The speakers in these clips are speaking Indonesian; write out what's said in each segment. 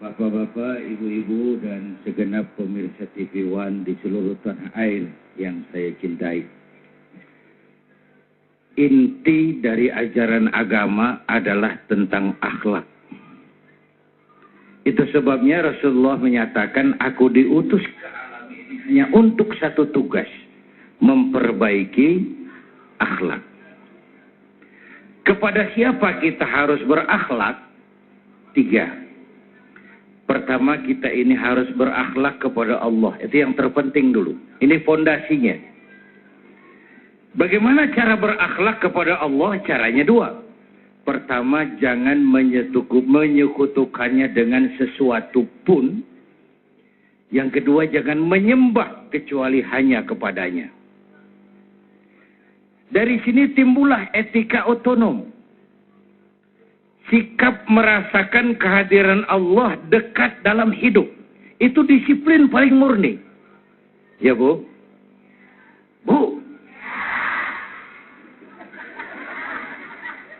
Bapak-bapak, ibu-ibu, dan segenap pemirsa TV One di seluruh tanah air yang saya cintai. Inti dari ajaran agama adalah tentang akhlak. Itu sebabnya Rasulullah menyatakan, aku diutus ke alam ini hanya untuk satu tugas, memperbaiki akhlak. Kepada siapa kita harus berakhlak? 3. Pertama, kita ini harus berakhlak kepada Allah. Itu yang terpenting dulu. Ini fondasinya. Bagaimana cara berakhlak kepada Allah? Caranya 2. Pertama, jangan menyekutukannya dengan sesuatu pun. Yang kedua, jangan menyembah kecuali hanya kepadanya. Dari sini timbullah etika otonom. Sikap merasakan kehadiran Allah dekat dalam hidup. Itu disiplin paling murni. Ya, Bu? Bu?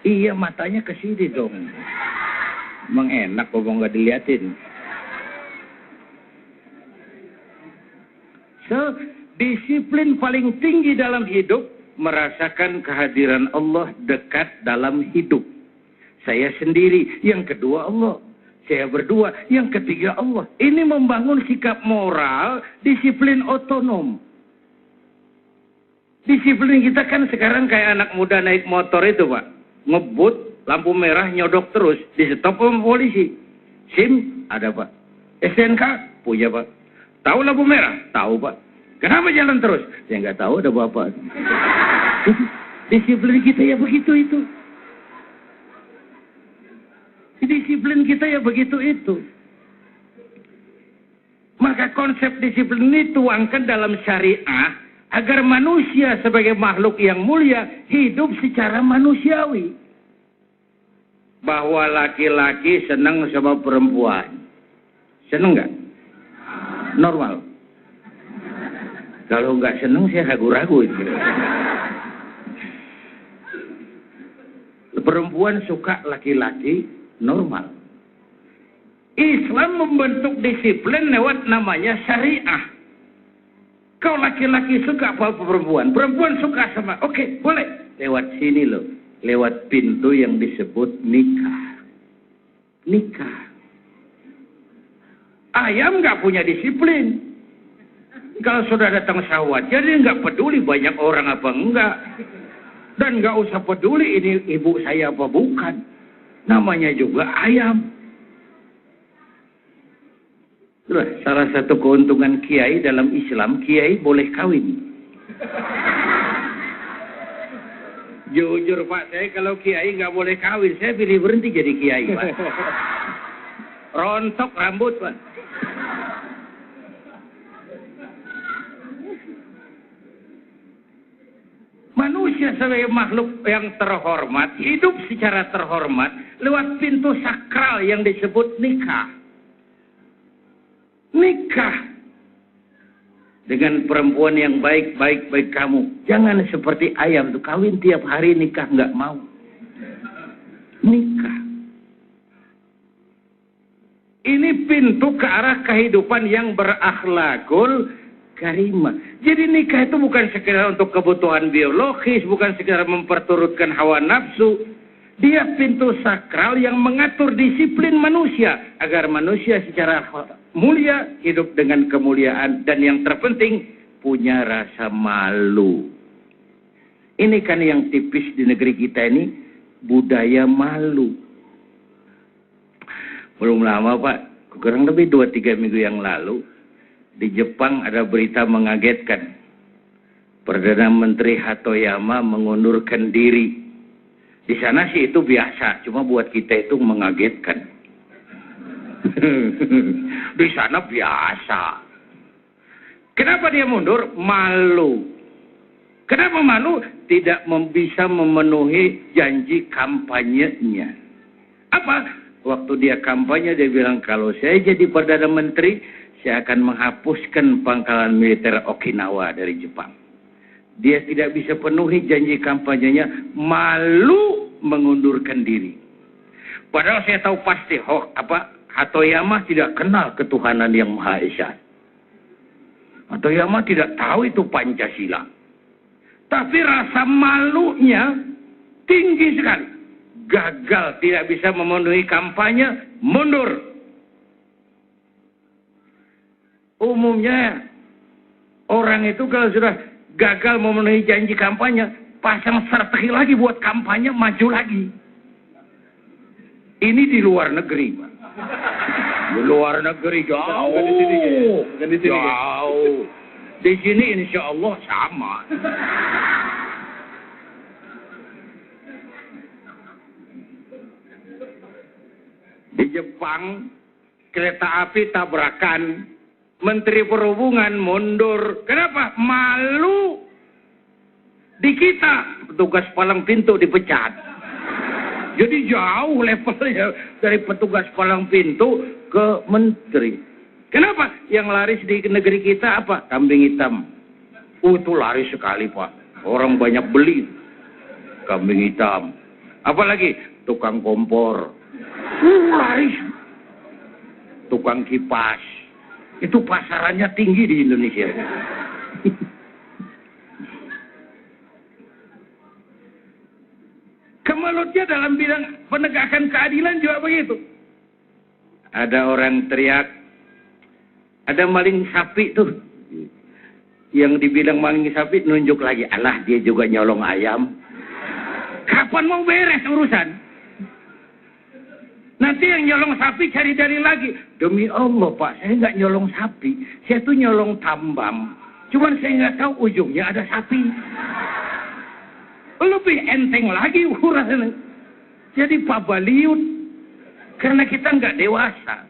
Iya, matanya ke sini dong. Emang enak kalau nggak diliatin. So, disiplin paling tinggi dalam hidup, merasakan kehadiran Allah dekat dalam hidup. Saya sendiri, yang kedua Allah. Saya berdua, yang ketiga Allah. Ini membangun sikap moral, disiplin otonom. Disiplin kita kan sekarang kayak anak muda naik motor itu, Pak. Ngebut, lampu merah, nyodok terus. Di stop sama polisi. SIM, ada, Pak. STNK, punya, Pak. Tahu lampu merah? Tahu, Pak. Kenapa jalan terus? Saya nggak tahu, ada Bapak. Disiplin kita ya begitu itu. Disiplin kita ya begitu itu. Maka konsep disiplin ini tuangkan dalam syariah agar manusia sebagai makhluk yang mulia hidup secara manusiawi. Bahwa laki-laki senang sama perempuan. Senang nggak? Normal. Kalau nggak senang saya ragu-ragu. Perempuan suka laki-laki normal. Islam membentuk disiplin lewat namanya syariah. Kau laki-laki suka apa perempuan? Perempuan suka sama, oke, boleh. Lewat sini loh. Lewat pintu yang disebut nikah. Nikah. Ayam nggak punya disiplin. Kalau sudah datang syahwat, jadi nggak peduli banyak orang apa enggak. Dan nggak usah peduli ini ibu saya apa bukan. Namanya juga ayam. Salah satu keuntungan kiai dalam Islam, kiai boleh kawin. Jujur Pak, saya kalau kiai nggak boleh kawin, saya pilih berhenti jadi kiai, Pak. Rontok rambut, Pak. Manusia sebagai makhluk yang terhormat, hidup secara terhormat lewat pintu sakral yang disebut nikah. Nikah dengan perempuan yang baik kamu. Jangan seperti ayam tuh kawin tiap hari nikah nggak mau. Nikah. Ini pintu ke arah kehidupan yang berakhlakul karimah. Jadi nikah itu bukan sekedar untuk kebutuhan biologis, bukan sekedar memperturutkan hawa nafsu. Dia pintu sakral yang mengatur disiplin manusia agar manusia secara mulia hidup dengan kemuliaan dan yang terpenting punya rasa malu. Ini kan yang tipis di negeri kita ini, budaya malu. Belum lama Pak, kurang lebih 2-3 minggu yang lalu di Jepang ada berita mengagetkan. Perdana Menteri Hatoyama mengundurkan diri. Di sana sih itu biasa, cuma buat kita itu mengagetkan. Di sana biasa. Kenapa dia mundur? Malu. Kenapa malu? Tidak bisa memenuhi janji kampanyenya. Apa? Waktu dia kampanye dia bilang, kalau saya jadi Perdana Menteri, saya akan menghapuskan pangkalan militer Okinawa dari Jepang. Dia tidak bisa penuhi janji kampanyenya, malu mengundurkan diri. Padahal saya tahu pasti Hatoyama tidak kenal ketuhanan yang Maha Esa. Hatoyama tidak tahu itu Pancasila. Tapi rasa malunya tinggi sekali. Gagal, tidak bisa memenuhi kampanye, mundur. Umumnya orang itu kalau sudah gagal memenuhi janji kampanye, pasang strategi lagi buat kampanye, maju lagi. Ini di luar negeri, Pak. Di luar negeri jauh. Bukan di sini. Jauh. Di sini insya Allah sama. Di Jepang, kereta api tabrakan, Menteri Perhubungan mundur. Kenapa? Malu. Di kita, petugas palang pintu dipecat. Jadi jauh levelnya dari petugas palang pintu ke menteri. Kenapa? Yang laris di negeri kita apa? Kambing hitam. Itu laris sekali, Pak. Orang banyak beli kambing hitam. Apalagi tukang kompor. Laris. Tukang kipas. Itu pasarannya tinggi di Indonesia. Kemelutnya dalam bidang penegakan keadilan juga begitu. Ada orang teriak, ada maling sapi tuh. Yang dibilang maling sapi nunjuk lagi, alah dia juga nyolong ayam. Kapan mau beres urusan? Nanti yang nyolong sapi cari-cari lagi. Demi Allah, Pak, saya nggak nyolong sapi. Saya tuh nyolong tambang. Cuman saya nggak tahu ujungnya ada sapi. Lebih enteng lagi urusan. Jadi pabaliut. Karena kita nggak dewasa.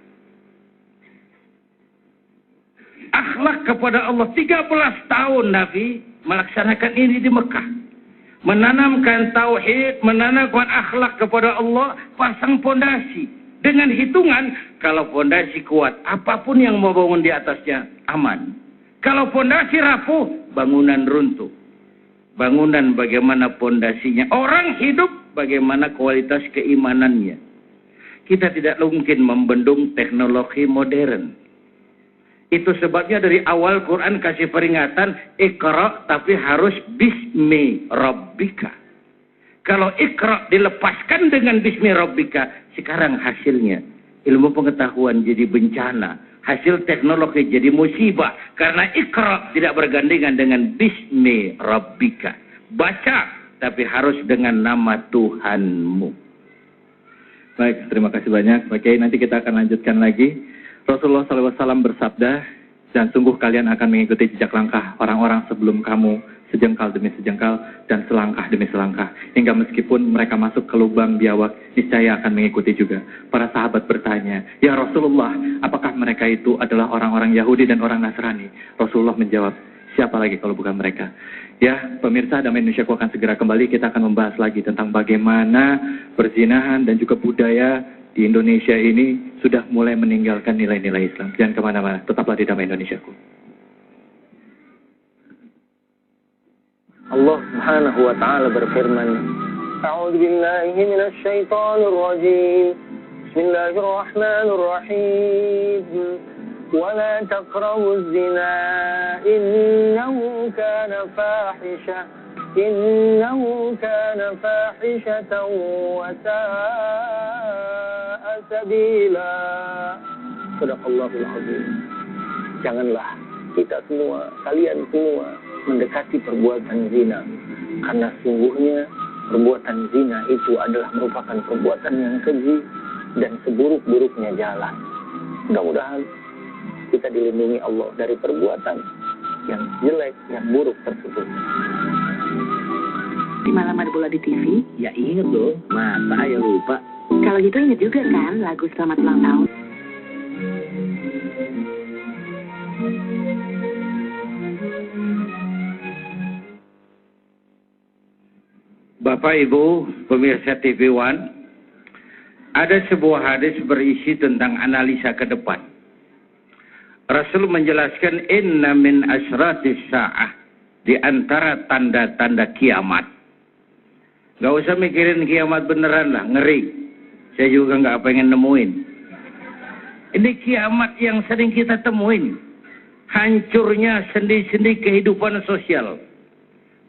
Akhlak kepada Allah. 13 tahun Nabi melaksanakan ini di Mekah. Menanamkan tauhid, menanamkan akhlak kepada Allah, pasang pondasi. Dengan hitungan, kalau pondasi kuat, apapun yang mau bangun di atasnya aman. Kalau pondasi rapuh, bangunan runtuh. Bangunan bagaimana pondasinya. Orang hidup bagaimana kualitas keimanannya. Kita tidak mungkin membendung teknologi modern. Itu sebabnya dari awal Quran kasih peringatan, Iqra, tapi harus Bismi Rabbika. Kalau Iqra dilepaskan dengan Bismi Rabbika, sekarang hasilnya ilmu pengetahuan jadi bencana. Hasil teknologi jadi musibah. Karena Iqra tidak bergandengan dengan Bismi Rabbika. Baca, tapi harus dengan nama Tuhanmu. Baik, terima kasih banyak. Pak Kiai, nanti kita akan lanjutkan lagi. Rasulullah SAW bersabda, dan sungguh kalian akan mengikuti jejak langkah orang-orang sebelum kamu, sejengkal demi sejengkal, dan selangkah demi selangkah. Hingga meskipun mereka masuk ke lubang biawak, niscaya akan mengikuti juga. Para sahabat bertanya, ya Rasulullah, apakah mereka itu adalah orang-orang Yahudi dan orang Nasrani? Rasulullah menjawab, siapa lagi kalau bukan mereka? Ya, pemirsa Damai Indonesiaku akan segera kembali. Kita akan membahas lagi tentang bagaimana perzinahan dan juga budaya di Indonesia ini sudah mulai meninggalkan nilai-nilai Islam. Jangan kemana-mana, tetaplah di Damai Indonesiaku. Allah Subhanahu wa taala berfirman, A'udzu billahi minasy syaithanir rajim. Bismillahirrahmanirrahim. Wa la taqrabuz zina innahu kana fahisha. Innahu kana fahishatan wa sa'a sabila. Shadaqallahul azim. Janganlah kita semua, kalian semua mendekati perbuatan zina, karena sungguhnya perbuatan zina itu adalah merupakan perbuatan yang keji dan seburuk-buruknya jalan. Mudah-mudahan kita dilindungi Allah dari perbuatan yang jelek, yang buruk tersebut. Di malam ada bola di TV? Ya ingat dong, masa ya lupa. Kalau gitu ingat juga kan lagu Selamat Ulang Tahun? Bapak Ibu pemirsa TV One, ada sebuah hadis berisi tentang analisa ke depan. Rasul menjelaskan inna min asratis sa'ah, di antara tanda-tanda kiamat. Gak usah mikirin kiamat beneran lah, ngeri. Saya juga gak pengen nemuin. Ini kiamat yang sering kita temuin. Hancurnya sendi-sendi kehidupan sosial.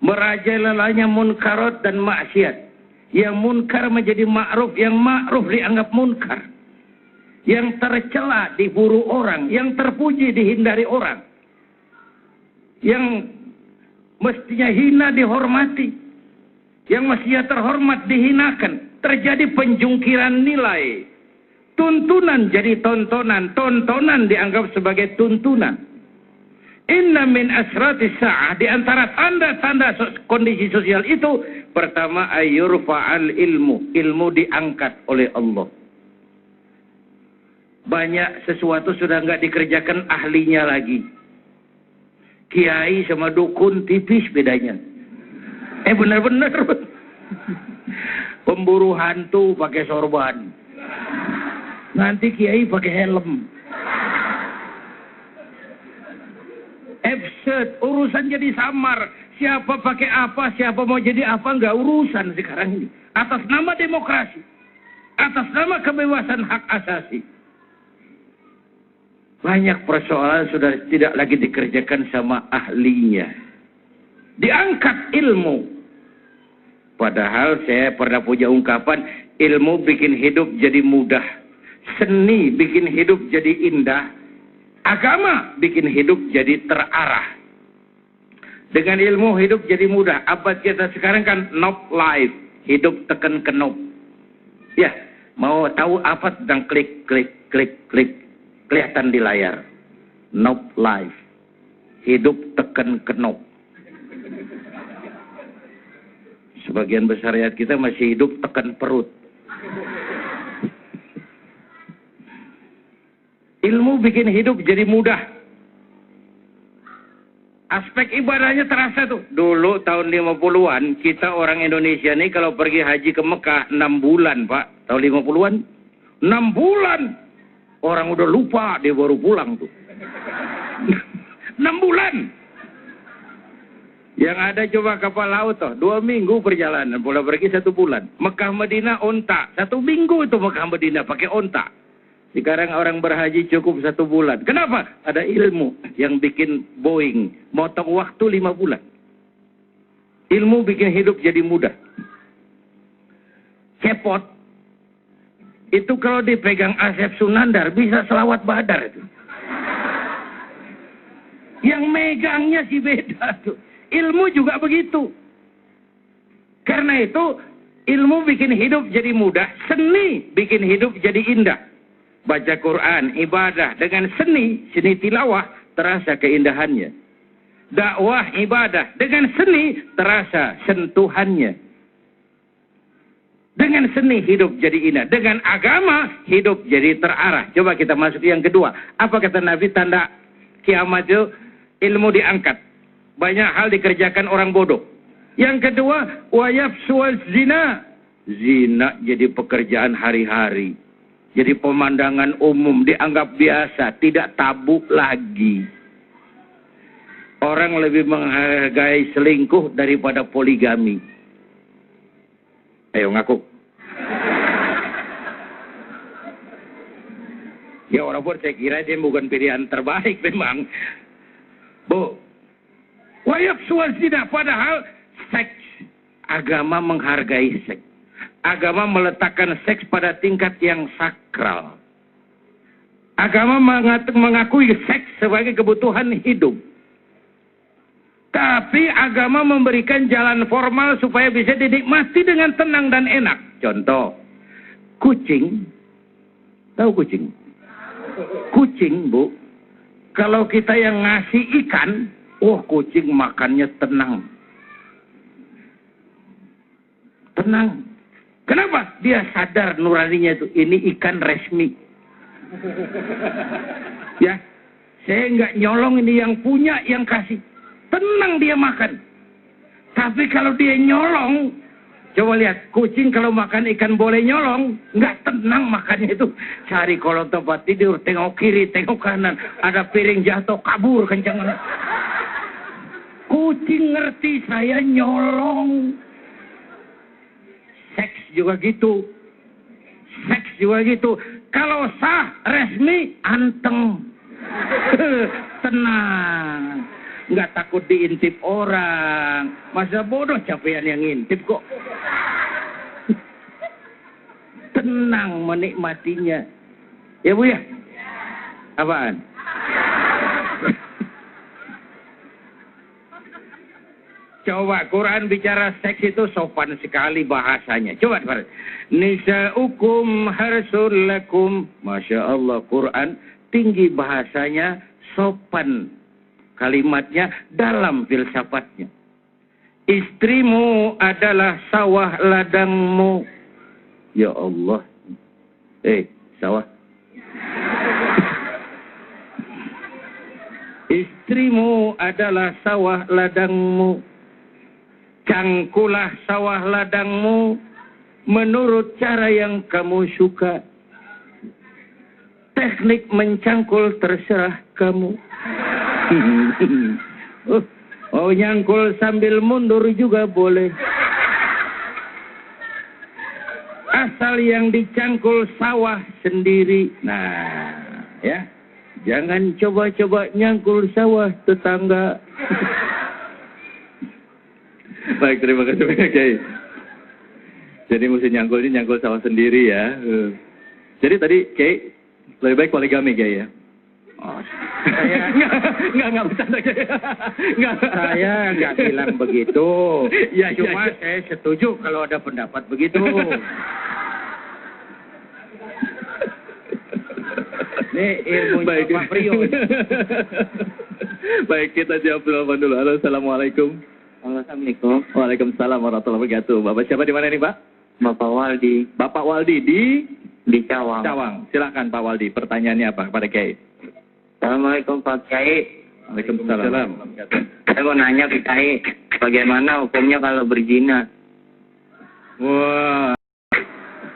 Merajalelanya munkarat dan maksiat. Yang munkar menjadi ma'ruf, yang ma'ruf dianggap munkar. Yang tercela diburu orang, yang terpuji dihindari orang. Yang mestinya hina dihormati. Yang mestinya terhormat dihinakan. Terjadi penjungkiran nilai. Tuntunan jadi tontonan. Tontonan dianggap sebagai tuntunan. Inna min asratis sa'ah. Di antara tanda-tanda kondisi sosial itu. Pertama, ayyurfa'al ilmu. Ilmu diangkat oleh Allah. Banyak sesuatu sudah nggak dikerjakan ahlinya lagi. Kiai sama dukun tipis bedanya. Benar-benar. Pemburu hantu pakai sorban. Nanti kiai pakai helm. Absurd, urusan jadi samar. Siapa pakai apa, siapa mau jadi apa, nggak urusan sekarang ini. Atas nama demokrasi. Atas nama kebebasan hak asasi. Banyak persoalan sudah tidak lagi dikerjakan sama ahlinya. Diangkat ilmu. Padahal saya pernah punya ungkapan, ilmu bikin hidup jadi mudah. Seni bikin hidup jadi indah. Agama bikin hidup jadi terarah. Dengan ilmu hidup jadi mudah. Abad kita sekarang kan knob life. Hidup tekan knob. Ya, mau tahu apa tentang klik, klik, klik, klik. Kelihatan di layar. Knob life. Hidup tekan knob. Sebagian besar rakyat kita masih hidup tekan perut. Ilmu bikin hidup jadi mudah. Aspek ibadahnya terasa tuh. Dulu tahun 50-an, kita orang Indonesia nih kalau pergi haji ke Mekah 6 bulan, Pak. Tahun 50-an, 6 bulan. Orang udah lupa, dia baru pulang tuh. 6 bulan. Yang ada coba kapal laut toh, 2 minggu perjalanan, pulang pergi 1 bulan. Mekah Madinah onta, 1 minggu itu Mekah Madinah pakai onta. Sekarang orang berhaji cukup 1 bulan. Kenapa? Ada ilmu yang bikin Boeing motong waktu 5 bulan. Ilmu bikin hidup jadi mudah. Cepot itu kalau dipegang Asep Sunandar bisa selawat badar itu. Yang megangnya sih beda tuh. Ilmu juga begitu. Karena itu ilmu bikin hidup jadi mudah, seni bikin hidup jadi indah. Baca Quran, ibadah dengan seni tilawah terasa keindahannya. Dakwah, ibadah dengan seni terasa sentuhannya. Dengan seni hidup jadi indah, dengan agama hidup jadi terarah. Coba kita masuk yang kedua. Apa kata Nabi tanda kiamat itu? Ilmu diangkat. Banyak hal dikerjakan orang bodoh. Yang kedua, wa yafsuwal zina. Zina jadi pekerjaan hari-hari. Jadi pemandangan umum, dianggap biasa, tidak tabu lagi. Orang lebih menghargai selingkuh daripada poligami. Ayo ngaku. Ya walaupun saya kira dia bukan pilihan terbaik memang. Bu, wayak sual zina, padahal seks, agama menghargai seks. Agama meletakkan seks pada tingkat yang sakral. Agama mengakui seks sebagai kebutuhan hidup. Tapi agama memberikan jalan formal supaya bisa dinikmati dengan tenang dan enak. Contoh, kucing. Tahu kucing? Kucing, Bu. Kalau kita yang ngasih ikan, kucing makannya tenang. Tenang. Kenapa? Dia sadar nuraninya itu. Ini ikan resmi. Ya, saya nggak nyolong, ini yang punya, yang kasih. Tenang dia makan. Tapi kalau dia nyolong, coba lihat, kucing kalau makan ikan boleh nyolong, nggak tenang makannya itu. Cari kolong tempat tidur, tengok kiri, tengok kanan. Ada piring jatuh, kabur kencang. Kucing ngerti saya nyolong. Seks juga gitu. Seks juga gitu. Kalau sah, resmi, anteng. Tenang. Nggak takut diintip orang. Masa bodoh capean yang ngintip kok. Tenang menikmatinya. Ya Bu ya? Apaan? Coba Quran bicara seks itu sopan sekali bahasanya. Coba nisa'ukum harsul lakum. Masya Allah, Quran tinggi bahasanya, sopan kalimatnya, dalam filsafatnya. Istrimu adalah sawah ladangmu. Ya Allah. Sawah. Istrimu adalah sawah ladangmu. Cangkulah sawah ladangmu menurut cara yang kamu suka. Teknik mencangkul terserah kamu. Nyangkul sambil mundur juga boleh. Asal yang dicangkul sawah sendiri. Nah, ya. Jangan coba-coba nyangkul sawah tetangga. Baik, terima kasih banyak Kiai. Jadi mesti nyangkul ini nyangkul sawah sendiri ya. Jadi tadi Kiai lebih baik poligami Kiai ya. Oh, saya nggak bercanda Kiai. Saya nggak bilang begitu. Ya, cuma saya setuju kalau ada pendapat begitu. Ini ilmu Pak Prio. Baik, kita jawab dulu. Halo, assalamualaikum. Assalamualaikum. Waalaikumsalam warahmatullahi wabarakatuh. Bapak siapa di mana ini, Pak? Bapak Waldi. Bapak Waldi di Cawang. Cawang. Silakan Pak Waldi. Pertanyaannya apa kepada Kiai? Assalamualaikum Pak Kiai. Waalaikumsalam. Saya mau nanya ke Kiai, bagaimana hukumnya kalau berzina? Wah.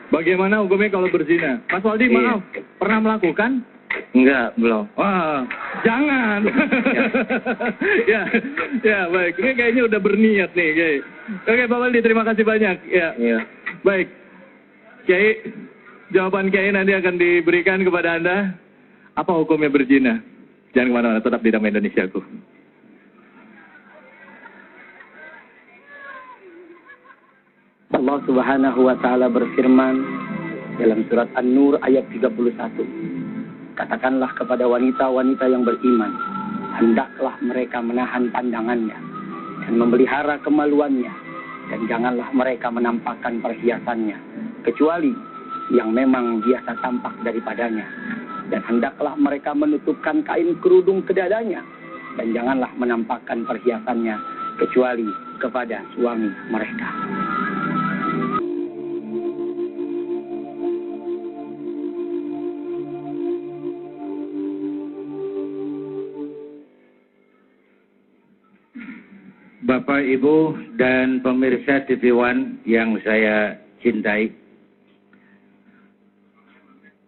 Bagaimana hukumnya kalau berzina? Mas Waldi, maaf. Pernah melakukan? Enggak, belum. Wah, jangan. ya, baik. Ini kayaknya udah berniat nih, Kiai. Oke, Pak Waldi, terima kasih banyak. Ya. Baik. Kiai, jawaban Kiai nanti akan diberikan kepada Anda. Apa hukumnya berzina? Jangan kemana-mana, tetap di Damai Indonesiaku. Allah Subhanahu wa taala berfirman dalam surat An-Nur ayat 31. Katakanlah kepada wanita-wanita yang beriman, hendaklah mereka menahan pandangannya dan memelihara kemaluannya, dan janganlah mereka menampakkan perhiasannya kecuali yang memang biasa tampak daripadanya, dan hendaklah mereka menutupkan kain kerudung ke dadanya, dan janganlah menampakkan perhiasannya kecuali kepada suami mereka. Bapak, Ibu, dan pemirsa TV One yang saya cintai.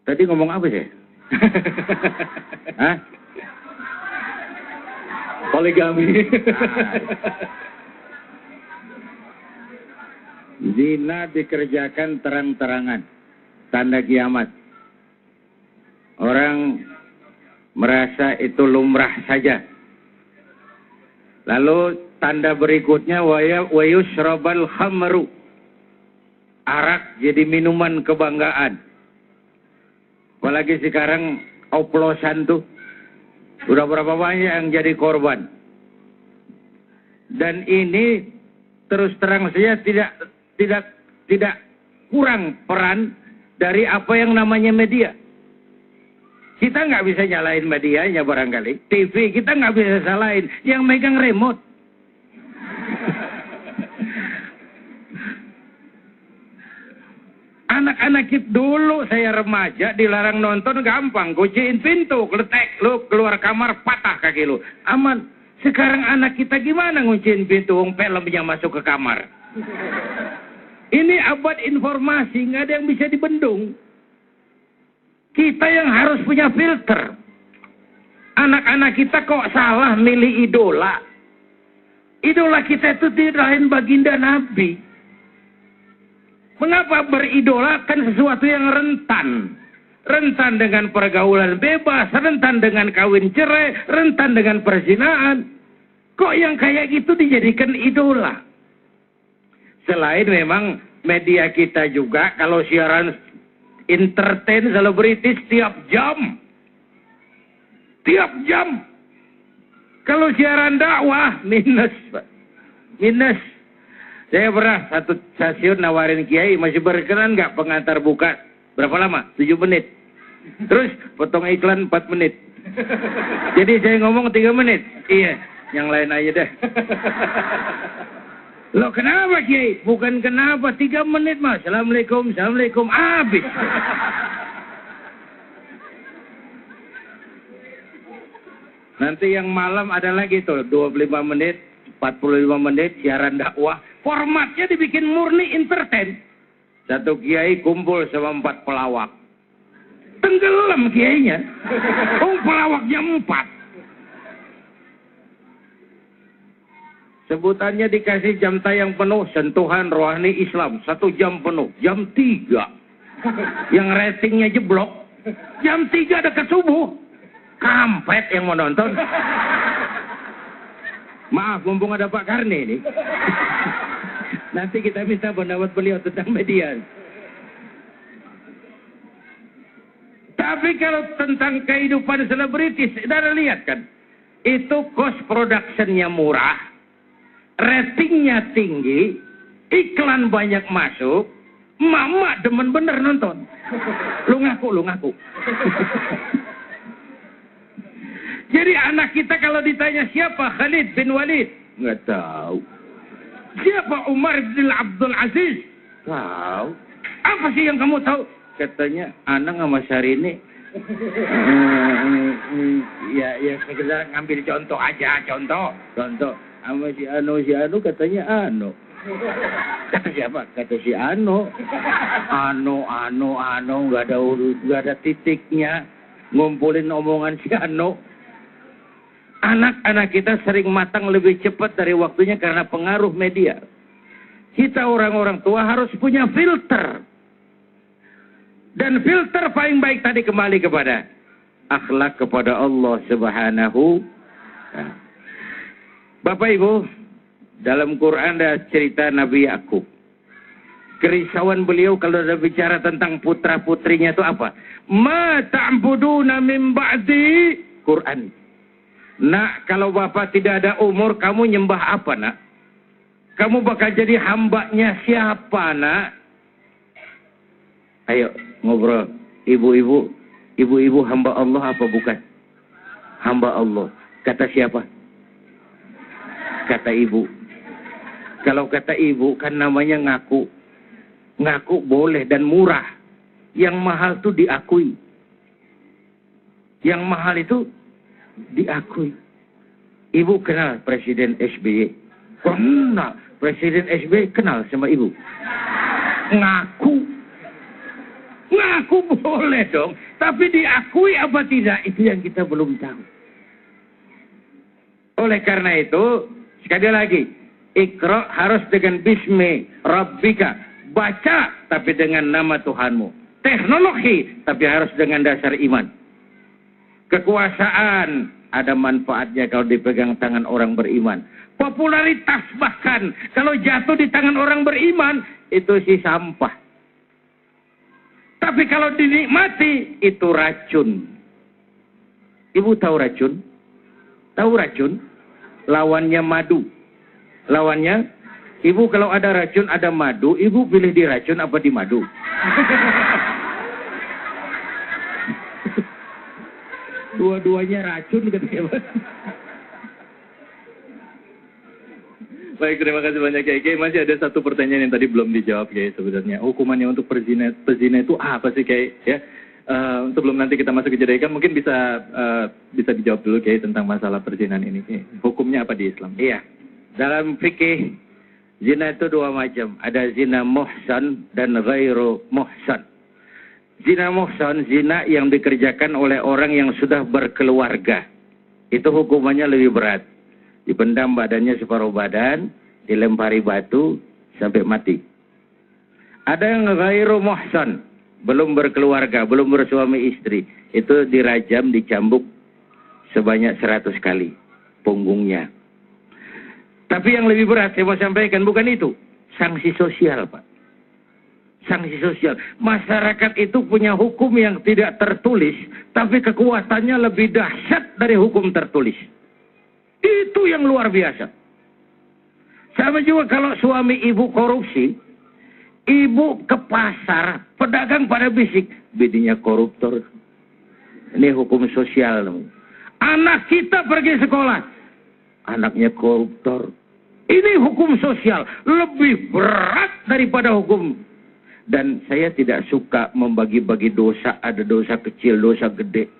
Tadi ngomong apa sih? Hah? Poligami. Zina dikerjakan terang-terangan. Tanda kiamat. Orang merasa itu lumrah saja. Lalu tanda berikutnya wa yushrabal khamru. Arak jadi minuman kebanggaan. Apalagi sekarang oplosan tuh. Udah berapa banyak yang jadi korban. Dan ini terus terang saja tidak kurang peran dari apa yang namanya media. Kita nggak bisa nyalain medianya barangkali. TV kita nggak bisa salahin. Yang megang remote. Anak-anak kita dulu saya remaja dilarang nonton gampang. Kunciin pintu, kletek, lu keluar kamar patah kaki lu. Aman. Sekarang anak kita gimana ngunciin pintu filmnya masuk ke kamar? Ini abad informasi, nggak ada yang bisa dibendung. Kita yang harus punya filter. Anak-anak kita kok salah milih idola. Idola kita itu tidak lain baginda Nabi. Mengapa beridolakan sesuatu yang rentan? rentan dengan pergaulan bebas, rentan dengan kawin cerai, rentan dengan perzinaan. Kok yang kayak gitu dijadikan idola? Selain memang media kita juga, kalau siaran entertain selebritis tiap jam. Tiap jam. Kalau siaran dakwah, minus, Pak. Minus. Saya pernah satu stasiun nawarin kiai, masih berkenan nggak pengantar buka? Berapa lama? 7 menit. Terus potong iklan 4 menit. Jadi saya ngomong 3 menit. Iya, yang lain aja deh. Loh kenapa kiai? Bukan kenapa, 3 menit mas. Assalamualaikum, assalamualaikum, habis. Nanti yang malam ada lagi tuh, 25 menit, 45 menit, siaran dakwah. Formatnya dibikin murni entertain. Satu kiai kumpul sama 4 pelawak. Tenggelam kiainya. Oh, pelawaknya 4. Sebutannya dikasih jam tayang penuh, sentuhan rohani Islam. 1 jam penuh, jam 3. Yang ratingnya jeblok. Jam 3 dekat subuh. Kampret yang mau nonton. Maaf, mumpung ada Pak Karni ini. Nanti kita minta pendapat beliau tentang media. Tapi kalau tentang kehidupan selebritis, Anda lihat kan, itu cost production-nya murah, ratingnya tinggi, iklan banyak masuk, mama demen bener nonton. Lu ngaku. Jadi anak kita kalau ditanya siapa Khalid bin Walid, nggak tahu. Siapa Umar bin Abdul Aziz? Tahu. Apa sih yang kamu tahu? Katanya anak sama Syahrini. Ya sekedar ngambil contoh aja, contoh. Sama si Anu katanya Anu. Kata siapa? Kata si Anu. Anu nggak ada urut, nggak ada titiknya. Ngumpulin omongan si Anu. Anak-anak kita sering matang lebih cepat dari waktunya karena pengaruh media. Kita orang-orang tua harus punya filter. Dan filter paling baik tadi kembali kepada akhlak kepada Allah Subhanahu. Bapak Ibu, dalam Quran ada cerita Nabi Yakub. Kerisauan beliau kalau ada bicara tentang putra-putrinya itu apa? Ma ta'buduna min ba'di Quran. Nak, kalau bapak tidak ada umur, kamu nyembah apa, nak? Kamu bakal jadi hambanya siapa, nak? Ayo, ngobrol. Ibu-ibu hamba Allah apa bukan? Hamba Allah. Kata siapa? Kata ibu. Kalau kata ibu, kan namanya ngaku. Ngaku boleh dan murah. Yang mahal itu diakui. Yang mahal itu diakui. Ibu kenal Presiden SBY? Kenal. Presiden SBY kenal sama ibu? Ngaku boleh dong. Tapi diakui apa tidak, itu yang kita belum tahu. Oleh karena itu, sekali lagi, Iqra harus dengan Bismi Rabbika. Baca, tapi dengan nama Tuhanmu. Teknologi, tapi harus dengan dasar iman. Kekuasaan ada manfaatnya kalau dipegang tangan orang beriman. Popularitas bahkan kalau jatuh di tangan orang beriman, itu sih sampah. Tapi kalau dinikmati, itu racun. Ibu tahu racun? Tahu racun? Lawannya madu. Lawannya, ibu kalau ada racun, ada madu, ibu pilih di racun apa di madu? Dua-duanya racun katanya. Baik, terima kasih banyak Kiai. Masih ada satu pertanyaan yang tadi belum dijawab Kiai sebenarnya. Hukumannya untuk pezina itu apa sih Kiai? Ya, sebelum nanti kita masuk ke jeda ikan, mungkin bisa dijawab dulu Kiai tentang masalah perzinahan ini. Hukumnya apa di Islam? Iya, dalam fikih zina itu 2 macam. Ada zina muhsan dan ghairu muhsan. Zina muhsan, zina yang dikerjakan oleh orang yang sudah berkeluarga. Itu hukumannya lebih berat. Dipendam badannya separuh badan, dilempari batu, sampai mati. Ada yang ghairu muhsan. belum berkeluarga, belum bersuami istri, itu dirajam, dicambuk sebanyak 100 kali punggungnya. Tapi yang lebih berat saya mau sampaikan bukan itu, sanksi sosial, Pak. Sanksi sosial. Masyarakat itu punya hukum yang tidak tertulis, tapi kekuatannya lebih dahsyat dari hukum tertulis. Itu yang luar biasa. Sama juga kalau suami ibu korupsi, ibu ke pasar, pedagang pada bisik, bininya koruptor. Ini hukum sosial. Anak kita pergi sekolah, anaknya koruptor. Ini hukum sosial, lebih berat daripada hukum. Dan saya tidak suka membagi-bagi dosa, ada dosa kecil, dosa gede.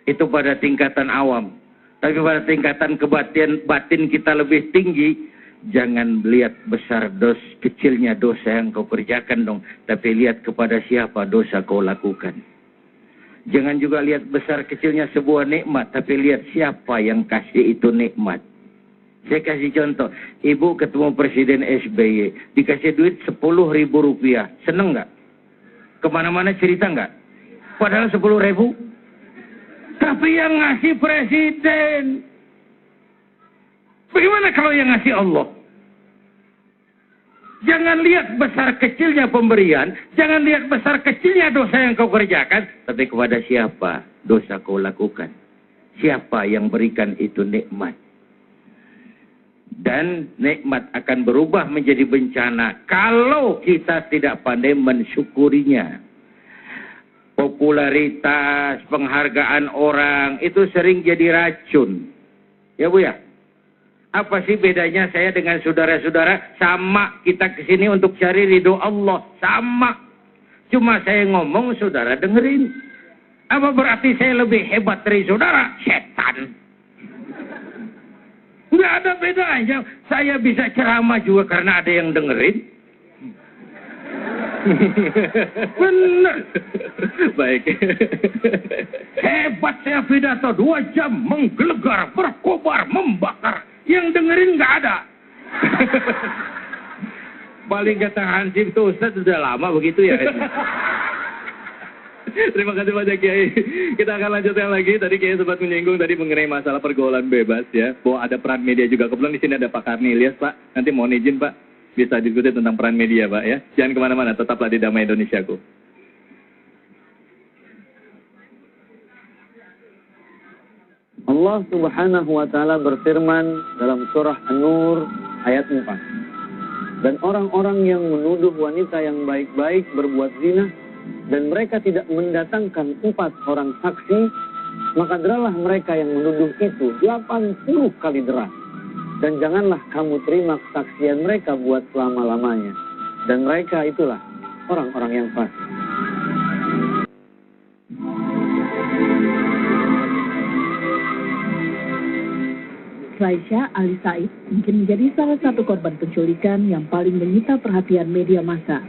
Itu pada tingkatan awam. Tapi pada tingkatan batin kita lebih tinggi, jangan lihat besar kecilnya dosa yang kau kerjakan dong. Tapi lihat kepada siapa dosa kau lakukan. Jangan juga lihat besar kecilnya sebuah nikmat, tapi lihat siapa yang kasih itu nikmat. Saya kasih contoh, ibu ketemu Presiden SBY, dikasih duit 10.000 rupiah, seneng nggak? Kemana-mana cerita nggak? Padahal 10.000. Tapi yang ngasih Presiden. Bagaimana kalau yang ngasih Allah? Jangan lihat besar kecilnya pemberian, jangan lihat besar kecilnya dosa yang kau kerjakan, tapi kepada siapa dosa kau lakukan. Siapa yang berikan itu nikmat. Dan nikmat akan berubah menjadi bencana kalau kita tidak pandai mensyukurinya. Popularitas, penghargaan orang itu sering jadi racun. Ya Bu ya? Apa sih bedanya saya dengan saudara-saudara? Sama, kita kesini untuk cari ridho Allah. Sama. Cuma saya ngomong, saudara dengerin. Apa berarti saya lebih hebat dari saudara? Setan. Nggak ada bedanya. Saya bisa ceramah juga karena ada yang dengerin. Benar. Baik. Hebat saya pidato 2 jam, menggelegar, berkobar, membakar. Yang dengerin nggak ada. Paling kata Hansip itu Ustaz sudah lama begitu ya. Terima kasih banyak Kiai. Kita akan lanjutkan lagi. Tadi Kiai sempat menyinggung tadi mengenai masalah pergaulan bebas ya. Bahwa ada peran media juga. Kebetulan di sini ada Pak Karni Ilyas Pak. Nanti mohon izin Pak, bisa diskusi tentang peran media Pak ya. Jangan kemana-mana, tetaplah di Damai Indonesiaku. Allah Subhanahu wa taala berfirman dalam surah An-Nur ayat 4. Dan orang-orang yang menuduh wanita yang baik-baik berbuat zina dan mereka tidak mendatangkan 4 orang saksi, maka deralah mereka yang menuduh itu 80 kali derah. Dan janganlah kamu terima kesaksian mereka buat selama-lamanya. Dan mereka itulah orang-orang yang fasik. Raisya Ali Said mungkin menjadi salah satu korban penculikan yang paling menyita perhatian media massa.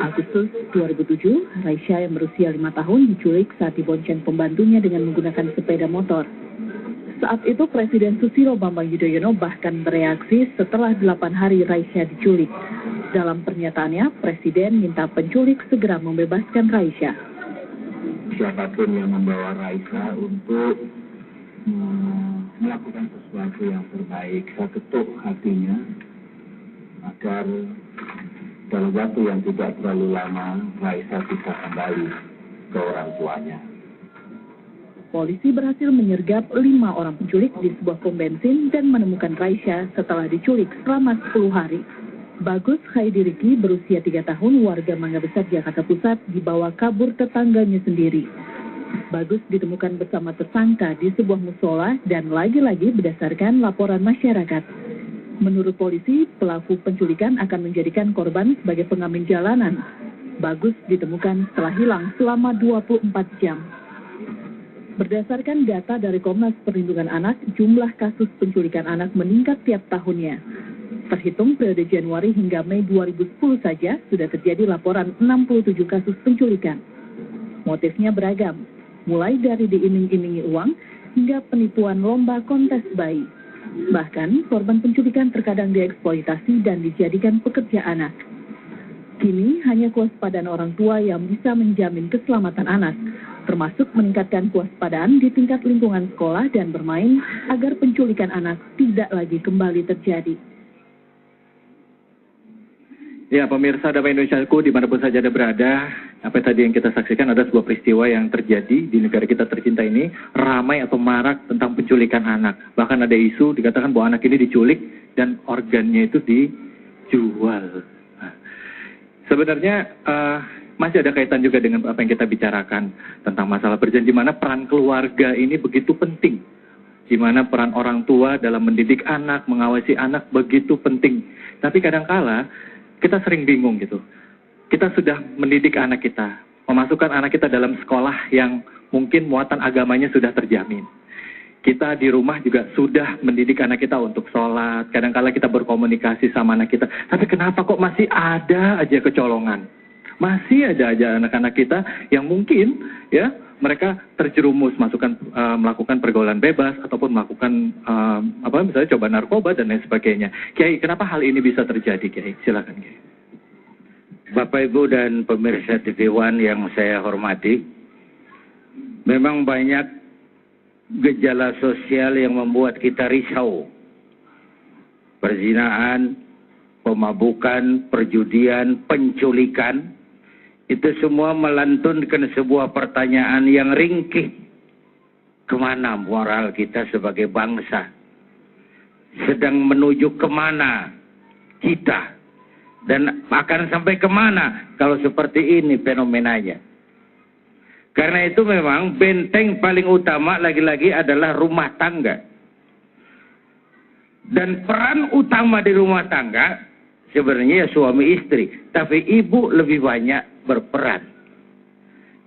Agustus 2007, Raisya yang berusia 5 tahun diculik saat dibonceng pembantunya dengan menggunakan sepeda motor. Saat itu Presiden Susilo Bambang Yudhoyono bahkan bereaksi setelah 8 hari Raisya diculik. Dalam pernyataannya, Presiden minta penculik segera membebaskan Raisya. Siapapun yang membawa Raisya untuk melakukan sesuatu yang terbaik, saya ketuk hatinya agar dalam waktu yang tidak terlalu lama Raisya bisa kembali ke orang tuanya. Polisi berhasil menyergap 5 orang penculik di sebuah pom bensin dan menemukan Raisya setelah diculik selama 10 hari. Bagus Khaidiriki berusia 3 tahun, warga Mangga Besar, Jakarta Pusat, dibawa kabur tetangganya sendiri. Bagus ditemukan bersama tersangka di sebuah musola dan lagi-lagi berdasarkan laporan masyarakat. Menurut polisi, pelaku penculikan akan menjadikan korban sebagai pengamen jalanan. Bagus ditemukan setelah hilang selama 24 jam. Berdasarkan data dari Komnas Perlindungan Anak, jumlah kasus penculikan anak meningkat tiap tahunnya. Terhitung periode Januari hingga Mei 2010 saja, sudah terjadi laporan 67 kasus penculikan. Motifnya beragam, mulai dari diiming-imingi uang hingga penipuan lomba kontes bayi. Bahkan, korban penculikan terkadang dieksploitasi dan dijadikan pekerja anak. Kini hanya kewaspadaan orang tua yang bisa menjamin keselamatan anak, termasuk meningkatkan kewaspadaan di tingkat lingkungan sekolah dan bermain agar penculikan anak tidak lagi kembali terjadi. Ya, pemirsa Damai Indonesiaku dimanapun saja Anda berada, apa tadi yang kita saksikan ada sebuah peristiwa yang terjadi di negara kita tercinta ini, ramai atau marak tentang penculikan anak. Bahkan ada isu dikatakan bahwa anak ini diculik dan organnya itu dijual. Nah, sebenarnya masih ada kaitan juga dengan apa yang kita bicarakan tentang masalah berjanji, mana peran keluarga ini begitu penting. Di mana peran orang tua dalam mendidik anak, mengawasi anak begitu penting. Tapi kadangkala kita sering bingung gitu. Kita sudah mendidik anak kita, memasukkan anak kita dalam sekolah yang mungkin muatan agamanya sudah terjamin. Kita di rumah juga sudah mendidik anak kita untuk sholat. Kadang-kala kita berkomunikasi sama anak kita. Tapi kenapa kok masih ada aja kecolongan? Masih ada aja anak-anak kita yang mungkin ya mereka terjerumus melakukan pergaulan bebas ataupun melakukan misalnya coba narkoba dan lain sebagainya. Kiai, kenapa hal ini bisa terjadi, Kiai? Silakan, Kiai. Bapak Ibu dan pemirsa TV One yang saya hormati, memang banyak gejala sosial yang membuat kita risau. Perzinahan, pemabukan, perjudian, penculikan, itu semua melantunkan sebuah pertanyaan yang ringkih. Kemana moral kita sebagai bangsa? Sedang menuju kemana kita? Dan akan sampai kemana kalau seperti ini fenomenanya? Karena itu memang benteng paling utama lagi-lagi adalah rumah tangga. Dan peran utama di rumah tangga sebenarnya ya suami istri, tapi ibu lebih banyak berperan.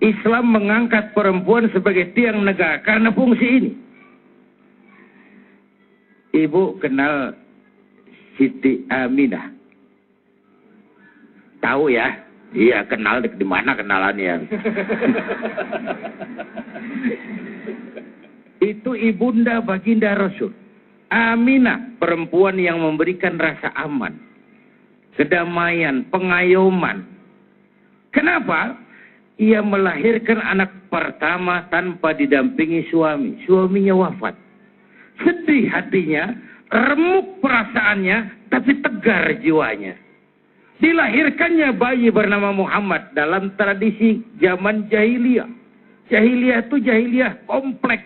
Islam mengangkat perempuan sebagai tiang negara karena fungsi ini. Ibu kenal Siti Aminah? Tahu ya? Iya, kenal. Di mana kenalannya? Itu ibunda baginda Rasul. Aminah, perempuan yang memberikan rasa aman, kedamaian, pengayoman. Kenapa? Ia melahirkan anak pertama tanpa didampingi suami. Suaminya wafat. Sedih hatinya, remuk perasaannya, tapi tegar jiwanya. Dilahirkannya bayi bernama Muhammad dalam tradisi zaman jahiliyah. Jahiliyah itu jahiliyah kompleks.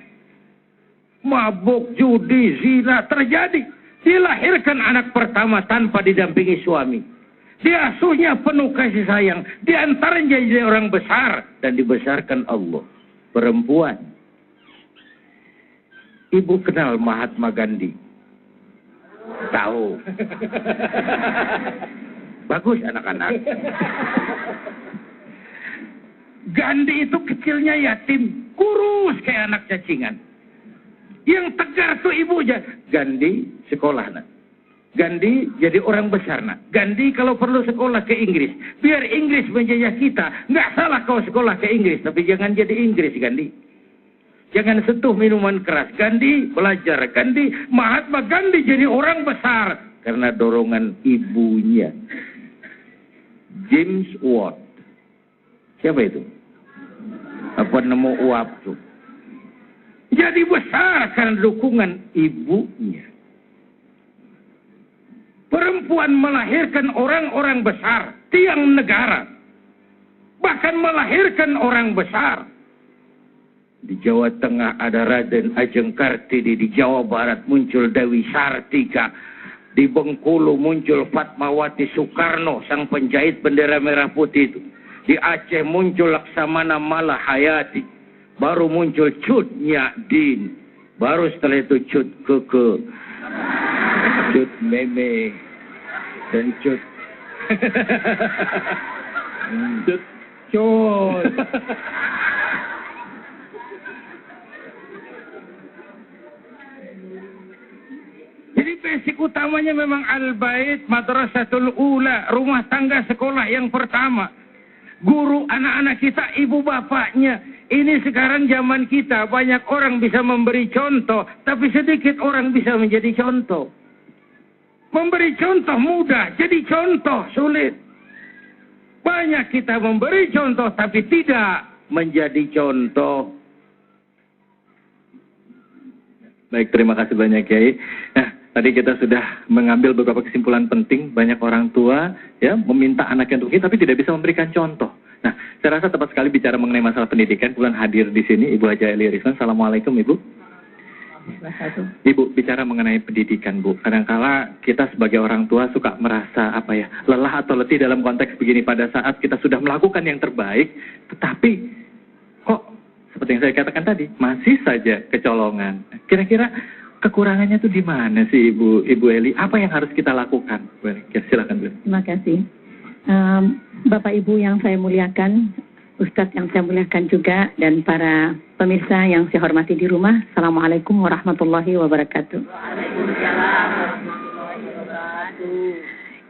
Mabuk, judi, zina terjadi. Dilahirkan anak pertama tanpa didampingi suami. Diasuhnya penuh kasih sayang. Di antaranya jadi orang besar. Dan dibesarkan Allah. Perempuan. Ibu kenal Mahatma Gandhi? Tahu. Bagus anak-anak. Gandhi itu kecilnya yatim. Kurus kayak anak cacingan. Yang tegar tuh ibunya. Gandhi sekolah nak. Gandhi jadi orang besar nak. Gandhi kalau perlu sekolah ke Inggris. Biar Inggris menjajah kita. Nggak salah kau sekolah ke Inggris. Tapi jangan jadi Inggris Gandhi. Jangan sentuh minuman keras. Gandhi belajar. Gandhi, Mahatma Gandhi jadi orang besar. Karena dorongan ibunya. James Watt. Siapa itu? Apa nemu uap tuh? Jadi besar karena dukungan ibunya. Perempuan melahirkan orang-orang besar, tiang negara. Bahkan melahirkan orang besar. Di Jawa Tengah ada Raden Ajeng Kartini, di Jawa Barat muncul Dewi Sartika, di Bengkulu muncul Fatmawati Soekarno, sang penjahit bendera merah putih itu. Di Aceh muncul Laksamana Malahayati, baru muncul Cut Nyadin, baru setelah itu Cut Keke, Cut Meme, dan Cut Cut. Jadi basic utamanya memang Al-Bait, Madrasatul Ula, rumah tangga sekolah yang pertama. Guru anak-anak kita, ibu bapaknya. Ini sekarang zaman kita, banyak orang bisa memberi contoh, tapi sedikit orang bisa menjadi contoh. Memberi contoh mudah, jadi contoh sulit. Banyak kita memberi contoh tapi tidak menjadi contoh. Baik, terima kasih banyak Kiai. Nah, tadi kita sudah mengambil beberapa kesimpulan penting. Banyak orang tua ya meminta anaknya untuk ini tapi tidak bisa memberikan contoh. Nah, saya rasa tepat sekali bicara mengenai masalah pendidikan. Kebetulan hadir di sini Ibu Haja Elia Rizwan. Assalamualaikum Ibu. Ibu, bicara mengenai pendidikan Bu. Kadangkala kita sebagai orang tua suka merasa lelah atau letih dalam konteks begini pada saat kita sudah melakukan yang terbaik, tetapi kok seperti yang saya katakan tadi masih saja kecolongan. Kira-kira kekurangannya itu di mana sih Ibu Eli? Apa yang harus kita lakukan? Silakan Bu. Terima kasih. Bapak Ibu yang saya muliakan, Ustadz yang saya muliakan juga, dan para pemirsa yang saya hormati di rumah, Assalamualaikum warahmatullahi wabarakatuh.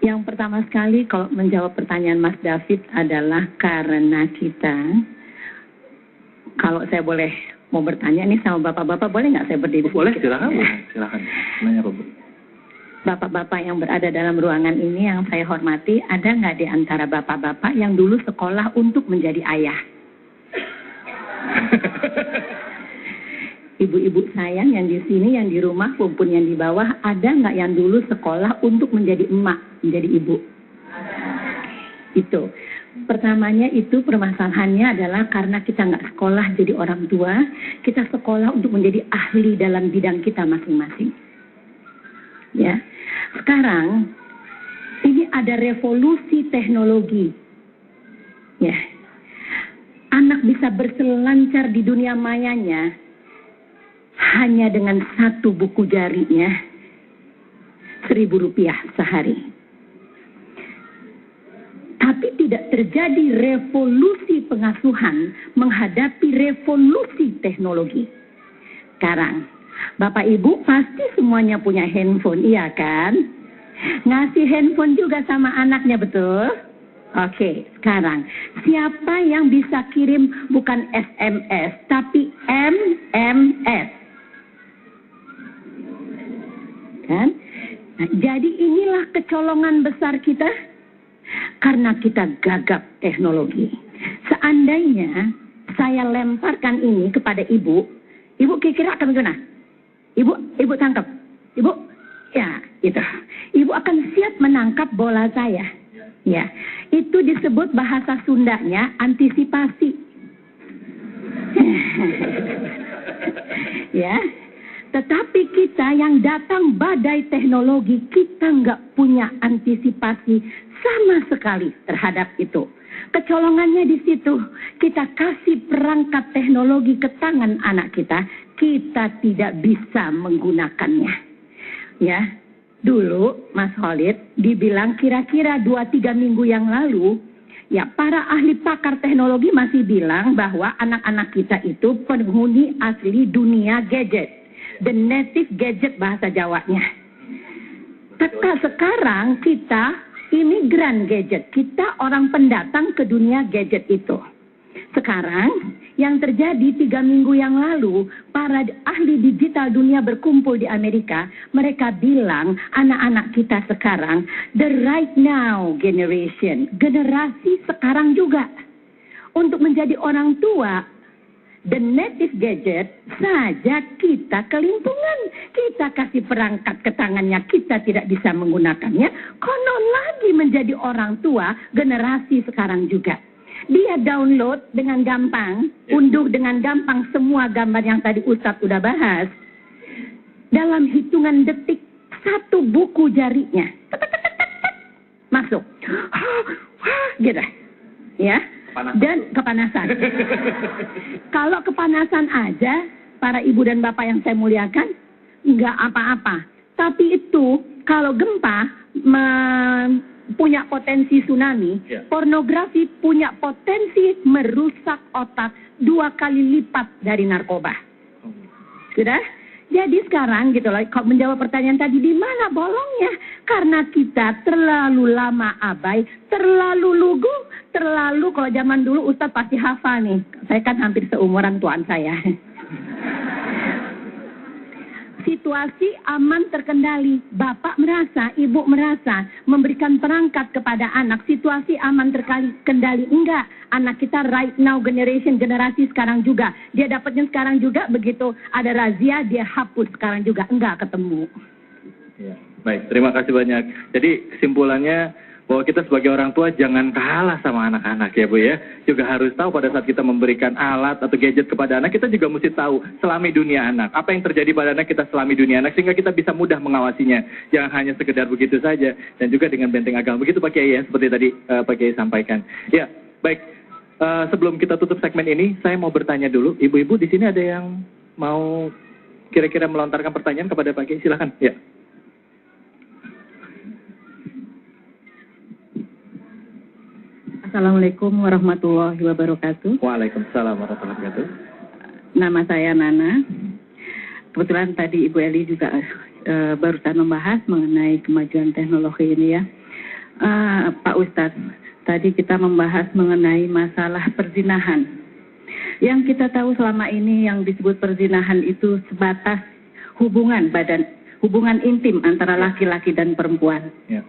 Yang pertama sekali kalau menjawab pertanyaan Mas David adalah karena kita, kalau saya boleh mau bertanya nih sama bapak-bapak, boleh nggak saya berdiri? Boleh, silakan. Silakan. Nanya apa Bu? Bapak-bapak yang berada dalam ruangan ini yang saya hormati, ada nggak di antara bapak-bapak yang dulu sekolah untuk menjadi ayah? Ibu-ibu sayang yang di sini, yang di rumah maupun yang di bawah, ada nggak yang dulu sekolah untuk menjadi emak, menjadi ibu? Itu. Pertamanya itu permasalahannya adalah karena kita nggak sekolah jadi orang tua, kita sekolah untuk menjadi ahli dalam bidang kita masing-masing. Ya. Sekarang ini ada revolusi teknologi. Ya. Anak bisa berselancar di dunia mayanya hanya dengan satu buku jarinya, Rp1.000 sehari. Tapi tidak terjadi revolusi pengasuhan menghadapi revolusi teknologi. Sekarang Bapak Ibu pasti semuanya punya handphone, iya kan? Ngasih handphone juga sama anaknya, betul? Oke, sekarang siapa yang bisa kirim bukan SMS tapi MMS? Kan? Nah, jadi inilah kecolongan besar kita karena kita gagap teknologi. Seandainya saya lemparkan ini kepada ibu kira-kira akan gimana? Ibu tangkap. Ibu, ya, itu. Ibu akan siap menangkap bola saya. Ya, itu disebut bahasa Sundanya antisipasi. Ya, tetapi kita yang datang badai teknologi, kita nggak punya antisipasi sama sekali terhadap itu. Kecolongannya di situ. Kita kasih perangkat teknologi ke tangan anak kita tidak bisa menggunakannya. Ya, dulu Mas Khalid dibilang kira-kira 2-3 minggu yang lalu, ya para ahli pakar teknologi masih bilang bahwa anak-anak kita itu penghuni asli dunia gadget. The native gadget bahasa Jawanya. Sekarang kita imigran gadget. Kita orang pendatang ke dunia gadget itu. Sekarang yang terjadi 3 minggu yang lalu, para ahli digital dunia berkumpul di Amerika. Mereka bilang anak-anak kita sekarang the right now generation, generasi sekarang juga. Untuk menjadi orang tua, the native gadget saja kita kelimpungan. Kita kasih perangkat ke tangannya, kita tidak bisa menggunakannya. Konon lagi menjadi orang tua generasi sekarang juga. Dia download dengan gampang, unduh dengan gampang semua gambar yang tadi Ustadz udah bahas. Dalam hitungan detik, satu buku jarinya masuk. Gitu. Ya. Dan kepanasan. Kalau kepanasan aja, para ibu dan bapak yang saya muliakan, nggak apa-apa. Tapi itu, kalau gempa punya potensi tsunami, pornografi punya potensi merusak otak 2 kali lipat dari narkoba. Sudah? Jadi sekarang gitu loh, kalau menjawab pertanyaan tadi, di mana bolongnya? Karena kita terlalu lama abai, terlalu lugu, terlalu, kalau zaman dulu Ustadz pasti hafal nih. Saya kan hampir seumuran tuan saya. situasi aman terkendali. Bapak merasa, ibu merasa memberikan perangkat kepada anak, situasi aman terkendali. Enggak, anak kita right now generasi sekarang juga. Dia dapatnya sekarang juga, begitu ada razia dia hapus sekarang juga. Enggak ketemu. Ya, baik, terima kasih banyak. Jadi kesimpulannya bahwa kita sebagai orang tua jangan kalah sama anak-anak ya Bu ya. Juga harus tahu pada saat kita memberikan alat atau gadget kepada anak, kita juga mesti tahu selami dunia anak. Apa yang terjadi pada anak kita selami dunia anak, sehingga kita bisa mudah mengawasinya. Jangan hanya sekedar begitu saja. Dan juga dengan benteng agama. Begitu Pak Kiai ya, seperti tadi Pak Kiai sampaikan. Ya, baik. Sebelum kita tutup segmen ini, saya mau bertanya dulu. Ibu-ibu di sini ada yang mau kira-kira melontarkan pertanyaan kepada Pak Kiai? Silakan. Ya. Assalamualaikum warahmatullahi wabarakatuh. Waalaikumsalam warahmatullahi wabarakatuh. Nama saya Nana. Kebetulan tadi Ibu Eli juga barusan membahas mengenai kemajuan teknologi ini ya. Pak Ustadz, tadi kita membahas mengenai masalah perzinahan. Yang kita tahu selama ini yang disebut perzinahan itu sebatas hubungan intim antara laki-laki dan perempuan. Ya.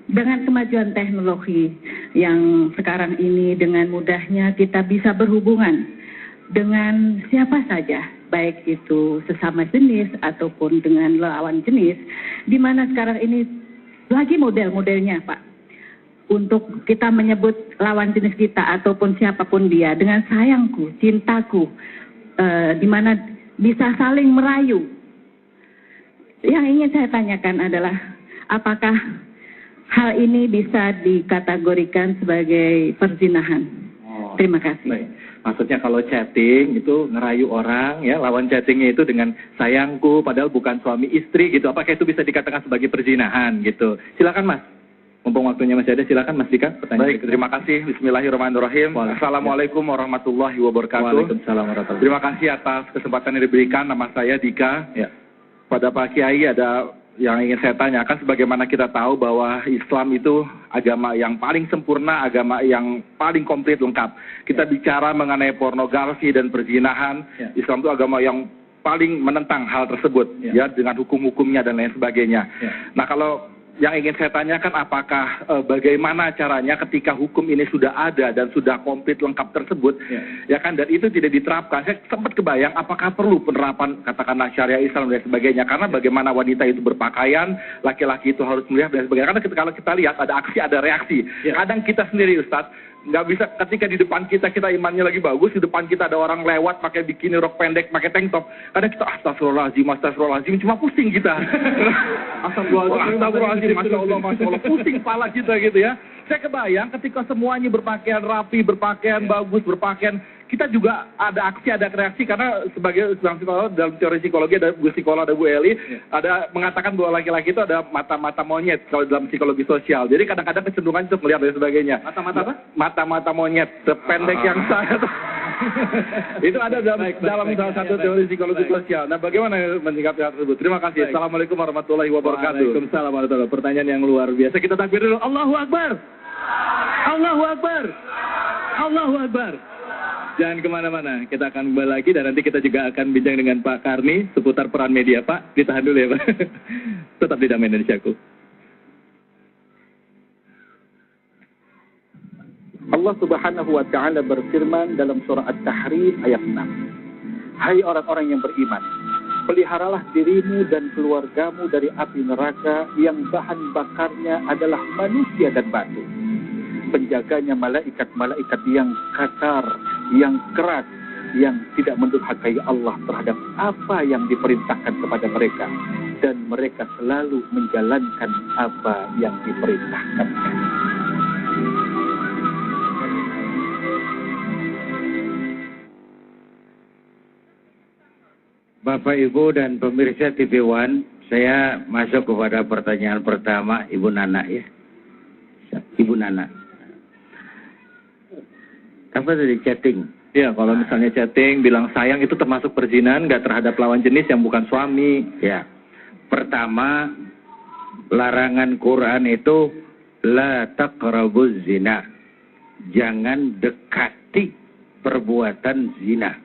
Dengan kemajuan teknologi yang sekarang ini, dengan mudahnya kita bisa berhubungan dengan siapa saja, baik itu sesama jenis ataupun dengan lawan jenis, di mana sekarang ini lagi model-modelnya Pak, untuk kita menyebut lawan jenis kita ataupun siapapun dia dengan sayangku, cintaku, di mana bisa saling merayu. Yang ingin saya tanyakan adalah apakah hal ini bisa dikategorikan sebagai perzinahan? Terima kasih. Baik. Maksudnya kalau chatting itu ngerayu orang ya, lawan chattingnya itu dengan sayangku padahal bukan suami istri gitu. Apakah itu bisa dikatakan sebagai perzinahan gitu? Silakan Mas. Mumpung waktunya masih ada, silakan Mas Dika. Baik, terima kasih. Bismillahirrahmanirrahim. Assalamualaikum warahmatullahi wabarakatuh. Waalaikumsalam warahmatullahi wabarakatuh. Terima kasih atas kesempatan yang diberikan. Nama saya Dika. Ya. Pada Pak Kiai ada yang ingin saya tanyakan, sebagaimana kita tahu bahwa Islam itu agama yang paling sempurna, agama yang paling komplit lengkap. Kita bicara mengenai pornografi dan perzinahan, Islam itu agama yang paling menentang hal tersebut, ya dengan hukum-hukumnya dan lain sebagainya. Nah, kalau yang ingin saya tanyakan, apakah bagaimana caranya ketika hukum ini sudah ada dan sudah komplit lengkap tersebut, ya kan, dan itu tidak diterapkan. Saya sempat kebayang apakah perlu penerapan katakanlah syariah Islam dan sebagainya, karena bagaimana wanita itu berpakaian, laki-laki itu harus melihat dan sebagainya. Karena kalau kita lihat ada aksi, ada reaksi. Kadang kita sendiri Ustadz nggak bisa, ketika di depan kita imannya lagi bagus, di depan kita ada orang lewat pakai bikini, rok pendek, pakai tank top, kadang kita astagfirullahaladzim, cuma pusing kita. Astagfirullahaladzim, masya Allah, pusing kepala kita gitu ya. Saya kebayang ketika semuanya berpakaian rapi, berpakaian bagus, berpakaian, kita juga ada aksi, ada reaksi, karena sebagai psikolog, dalam teori psikologi ada Bu Psikolog, ada Bu Eli, ada mengatakan bahwa laki-laki itu ada mata-mata monyet kalau dalam psikologi sosial. Jadi kadang-kadang kecenderungan untuk melihat dan sebagainya. Mata-mata apa? Mata-mata monyet, sependek yang saya. Itu ada dalam salah satu teori psikologi sosial. Nah, bagaimana menyikapi hal tersebut? Terima kasih. Assalamualaikum warahmatullahi wabarakatuh. Waalaikumsalam warahmatullahi wabarakatuh. Pertanyaan yang luar biasa. Kita takbir dulu. Allahu Akbar. Allahu Akbar. Allahu Akbar. Jangan kemana-mana, kita akan kembali lagi dan nanti kita juga akan bincang dengan Pak Karni seputar peran media. Pak, ditahan dulu ya Pak. Tetap di Damai Indonesiaku. Allah Subhanahu wa Ta'ala berfirman dalam surah At-Tahrim ayat 6. Hai orang-orang yang beriman, peliharalah dirimu dan keluargamu dari api neraka yang bahan bakarnya adalah manusia dan batu. Penjaganya malaikat-malaikat yang kasar, yang keras, yang tidak mendurhakai Allah terhadap apa yang diperintahkan kepada mereka, dan mereka selalu menjalankan apa yang diperintahkan. Bapak, Ibu, dan pemirsa TV One, saya masuk kepada pertanyaan pertama Ibu Nana ya. Ibu Nana. Apa tadi chatting? Ya, kalau misalnya chatting, bilang sayang itu termasuk perzinahan nggak terhadap lawan jenis yang bukan suami? Ya. Pertama, larangan Quran itu la taqrabuz zina. Jangan dekati perbuatan zina.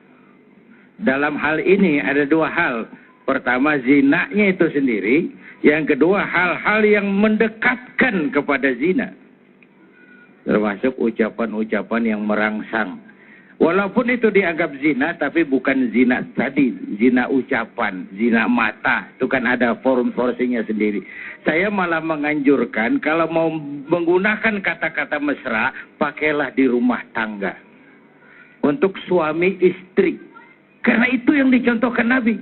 dalam hal ini ada dua hal. Pertama, zinanya itu sendiri. Yang kedua, hal-hal yang mendekatkan kepada zina. Termasuk ucapan-ucapan yang merangsang. Walaupun itu dianggap zina, tapi bukan zina tadi. Zina ucapan, zina mata. Itu kan ada form-porsinya sendiri. Saya malah menganjurkan, kalau mau menggunakan kata-kata mesra, pakailah di rumah tangga. Untuk suami istri. Karena itu yang dicontohkan Nabi.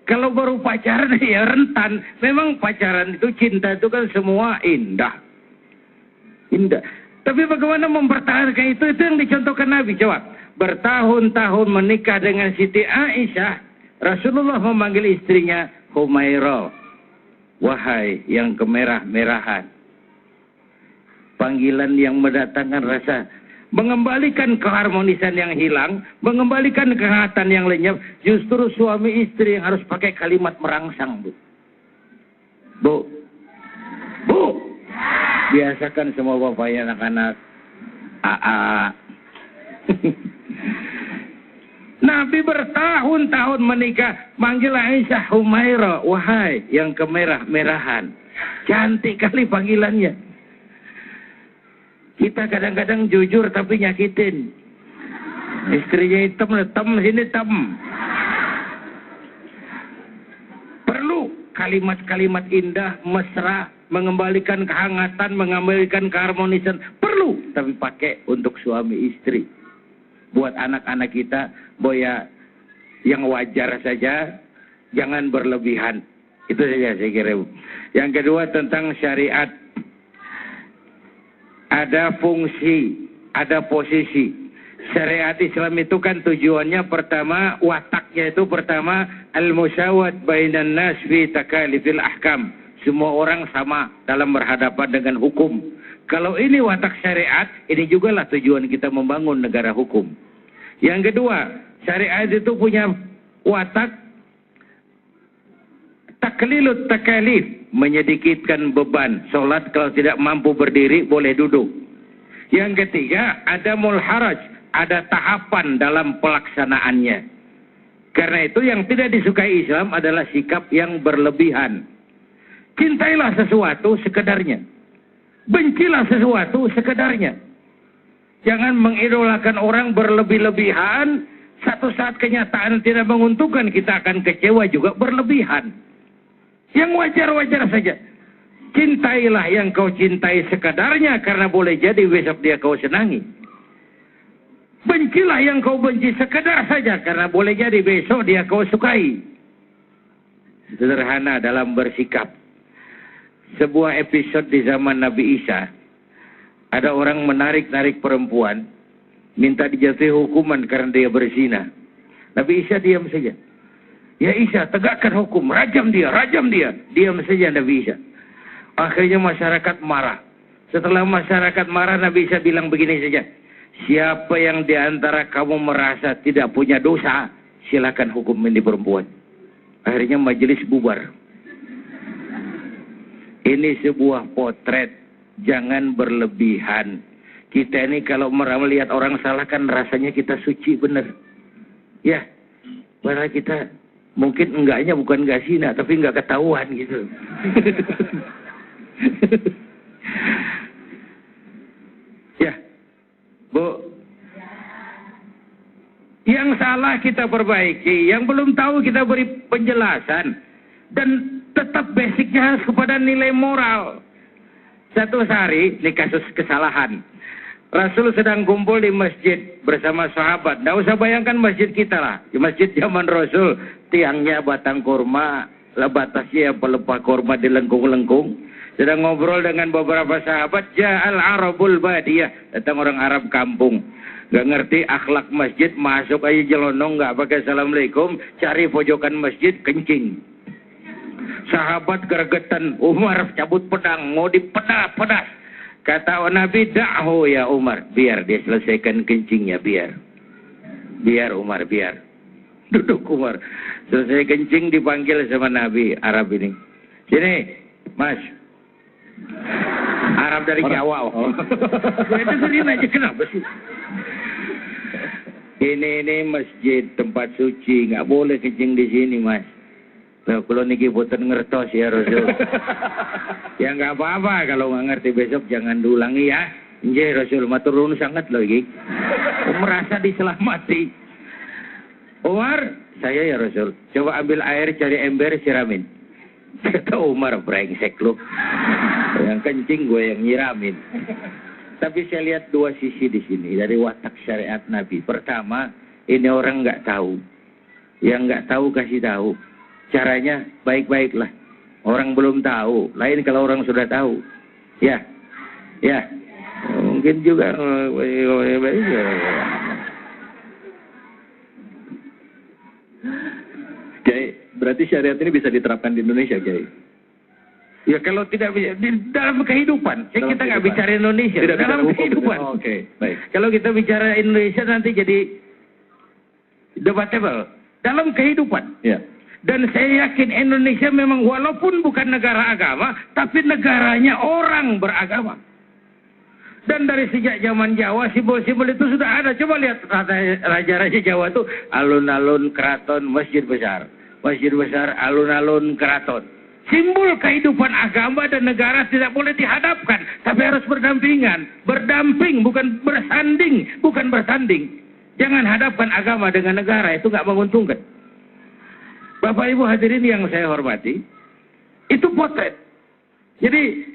Kalau baru pacaran ya rentan. Memang pacaran itu, cinta itu kan semua indah. Indah. Tapi bagaimana mempertahankan itu yang dicontohkan Nabi. Coba. Bertahun-tahun menikah dengan Siti Aisyah. Rasulullah memanggil istrinya Humairah. Wahai yang kemerah-merahan. Panggilan yang mendatangkan rasa, mengembalikan keharmonisan yang hilang, mengembalikan kehangatan yang lenyap. Justru suami istri yang harus pakai kalimat merangsang, Bu. Bu. Bu. Biasakan semua bapaknya anak-anak. Nabi bertahun-tahun menikah, manggil Aisyah Humairah. Wahai yang kemerah-merahan. Cantik kali panggilannya. Kita kadang-kadang jujur tapi nyakitin. Istrinya hitam, sini hitam. Perlu kalimat-kalimat indah, mesra, mengembalikan kehangatan, mengembalikan keharmonisan. Perlu, tapi pakai untuk suami istri. Buat anak-anak kita, boya yang wajar saja, jangan berlebihan. Itu saja saya kira. Yang kedua tentang syariat. Ada fungsi, ada posisi. Syariat Islam itu kan tujuannya pertama, wataknya itu pertama, al-musawat bainan nas fi takalifil ahkam. Semua orang sama dalam berhadapan dengan hukum. Kalau ini watak syariat, ini jugalah tujuan kita membangun negara hukum. Yang kedua, syariat itu punya watak taklilut takalif, menyedikitkan beban. Sholat kalau tidak mampu berdiri, boleh duduk. Yang ketiga, ada mulharaj, ada tahapan dalam pelaksanaannya. Karena itu yang tidak disukai Islam adalah sikap yang berlebihan. Cintailah sesuatu sekedarnya. Bencilah sesuatu sekedarnya. Jangan mengidolakan orang berlebih-lebihan. Satu saat kenyataan tidak menguntungkan, kita akan kecewa juga berlebihan. Yang wajar-wajar saja. Cintailah yang kau cintai sekadarnya, karena boleh jadi besok dia kau senangi. Bencilah yang kau benci sekadar saja, karena boleh jadi besok dia kau sukai. Sederhana dalam bersikap. Sebuah episode di zaman Nabi Isa. Ada orang menarik-narik perempuan, minta dijatuhi hukuman karena dia berzina. Nabi Isa diam saja. Ya Isa, tegakkan hukum, rajam dia, rajam dia. Diam saja Nabi Isa. Akhirnya masyarakat marah. Setelah masyarakat marah, Nabi Isa bilang begini saja. Siapa yang diantara kamu merasa tidak punya dosa, silakan hukum ini perempuan. Akhirnya majelis bubar. Ini sebuah potret, jangan berlebihan. Kita ini kalau melihat orang salah kan rasanya kita suci benar. Ya, padahal kita mungkin enggaknya bukan enggak zina, tapi enggak ketahuan gitu. Ya, Bu. Yang salah kita perbaiki, yang belum tahu kita beri penjelasan. Dan tetap basicnya harus kepada nilai moral. Satu hari, ini kasus kesalahan. Rasul sedang kumpul di masjid bersama sahabat. Nggak usah bayangkan masjid kita lah. Di masjid zaman Rasul, tiangnya batang kurma, batasnya pelepah kurma dilengkung-lengkung. Sedang ngobrol dengan beberapa sahabat, Ja'al Arabul Badiyah. Datang orang Arab kampung. Gak ngerti akhlak masjid, masuk aja jelonong, gak pakai assalamualaikum, cari pojokan masjid, kencing. Sahabat gergetan, Umar cabut pedang, mau dipedas-pedas. Kata Nabi, da'hu ya Umar, biar dia selesaikan kencingnya, biar. Biar Umar, biar. Duduk Umar. Selesai kencing dipanggil sama Nabi Arab ini. Sini, Mas. Arab dari Jawa. Itu sendiri aja, kenapa sih? Ini masjid, tempat suci, nggak boleh kencing di sini, Mas. Nah, kalau niki boten ngertos ya Rasul. Ya nggak apa-apa, kalau nggak ngerti besok jangan diulangi ya. Nggih Rasul, matur nuwun sangat loh iki. Merasa diselamati. Umar, saya ya Rasul, coba ambil air, cari ember, siramin. Kata Umar, brengsek lu. Yang kencing gue yang nyiramin. Tapi saya lihat dua sisi di sini dari watak syariat Nabi. Pertama, ini orang nggak tahu. Yang nggak tahu kasih tahu. Caranya baik-baiklah. Orang belum tahu. Lain kalau orang sudah tahu. Ya, mungkin juga. Kiai, berarti syariat ini bisa diterapkan di Indonesia, Kiai? Ya kalau tidak bisa, dalam kehidupan. Kita nggak bicara Indonesia, tidak dalam hukum. kehidupan. Oh, Oke, baik. Kalau kita bicara Indonesia nanti jadi debatable. Dalam kehidupan. Ya. Dan saya yakin Indonesia memang walaupun bukan negara agama, tapi negaranya orang beragama. Dan dari sejak zaman Jawa, simbol-simbol itu sudah ada. Coba lihat raja-raja Jawa itu alun-alun keraton, masjid besar. Masjid besar, alun-alun keraton. Simbol kehidupan agama dan negara tidak boleh dihadapkan, tapi harus berdampingan. Berdamping, bukan bersanding, bukan bersanding. Jangan hadapkan agama dengan negara, itu nggak menguntungkan. Bapak Ibu hadirin yang saya hormati, itu potret. Jadi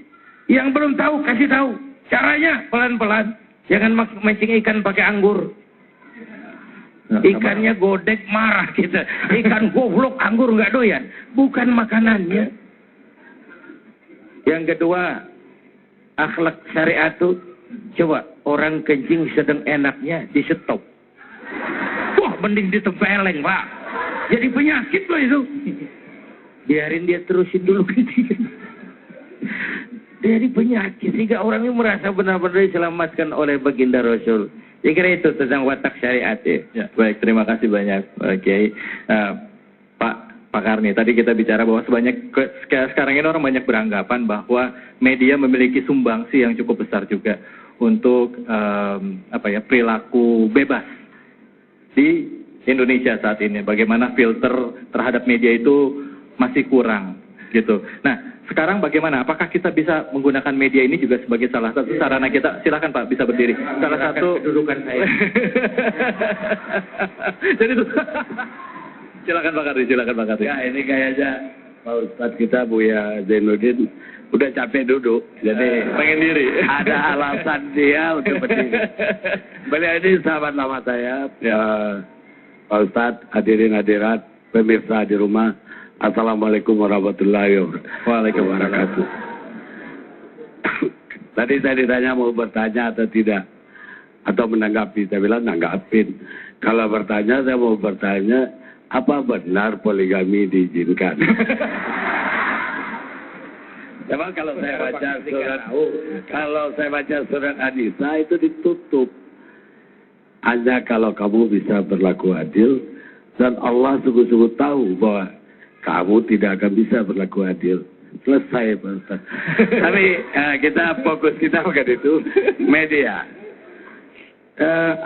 yang belum tahu kasih tahu. Caranya pelan-pelan. Jangan mancing ikan pakai anggur. Ikannya godek marah kita. Ikan goblok anggur nggak doyan. Bukan makanannya. Yang kedua, akhlak syariat itu, coba orang kencing sedang enaknya di stop. Wah, mending ditempeleng, Pak. Jadi penyakit loh itu. Biarin dia terusin dulu kencing. Dari penyakit, sehingga orang ini merasa benar-benar diselamatkan oleh baginda Rasul. Saya kira itu tentang watak syariat ya. Ya, baik, terima kasih banyak Pak Kiai. Pak Karni, tadi kita bicara bahwa sekarang ini orang banyak beranggapan bahwa media memiliki sumbangsi yang cukup besar juga untuk perilaku bebas di Indonesia saat ini. Bagaimana filter terhadap media itu masih kurang gitu. Nah, sekarang bagaimana? Apakah kita bisa menggunakan media ini juga sebagai salah satu sarana kita? Silakan Pak, bisa berdiri. Salah satu kedudukan saya. Jadi itu. Silakan Pak Karni, silakan Pak Karni. Ya, ini kayaknya Pak Ustadz kita Buya Zainuddin udah capek duduk, jadi pengen diri. Ada alasan dia untuk berdiri. Beliau ini sahabat lama saya, ya, Pak Ustadz, hadirin hadirat, pemirsa di rumah. Assalamualaikum warahmatullahi wabarakatuh. Tadi saya ditanya mau bertanya atau tidak, atau menanggapi. Saya bilang nanggapin. Kalau bertanya, saya mau bertanya, apa benar poligami diizinkan? Memang kalau saya baca surat An-Nisa itu ditutup. Hanya kalau kamu bisa berlaku adil, dan Allah sungguh-sungguh tahu bahwa kamu tidak akan bisa berlaku adil. Selesai, Pak Ustaz. Tapi kita fokus kita bukan itu, media.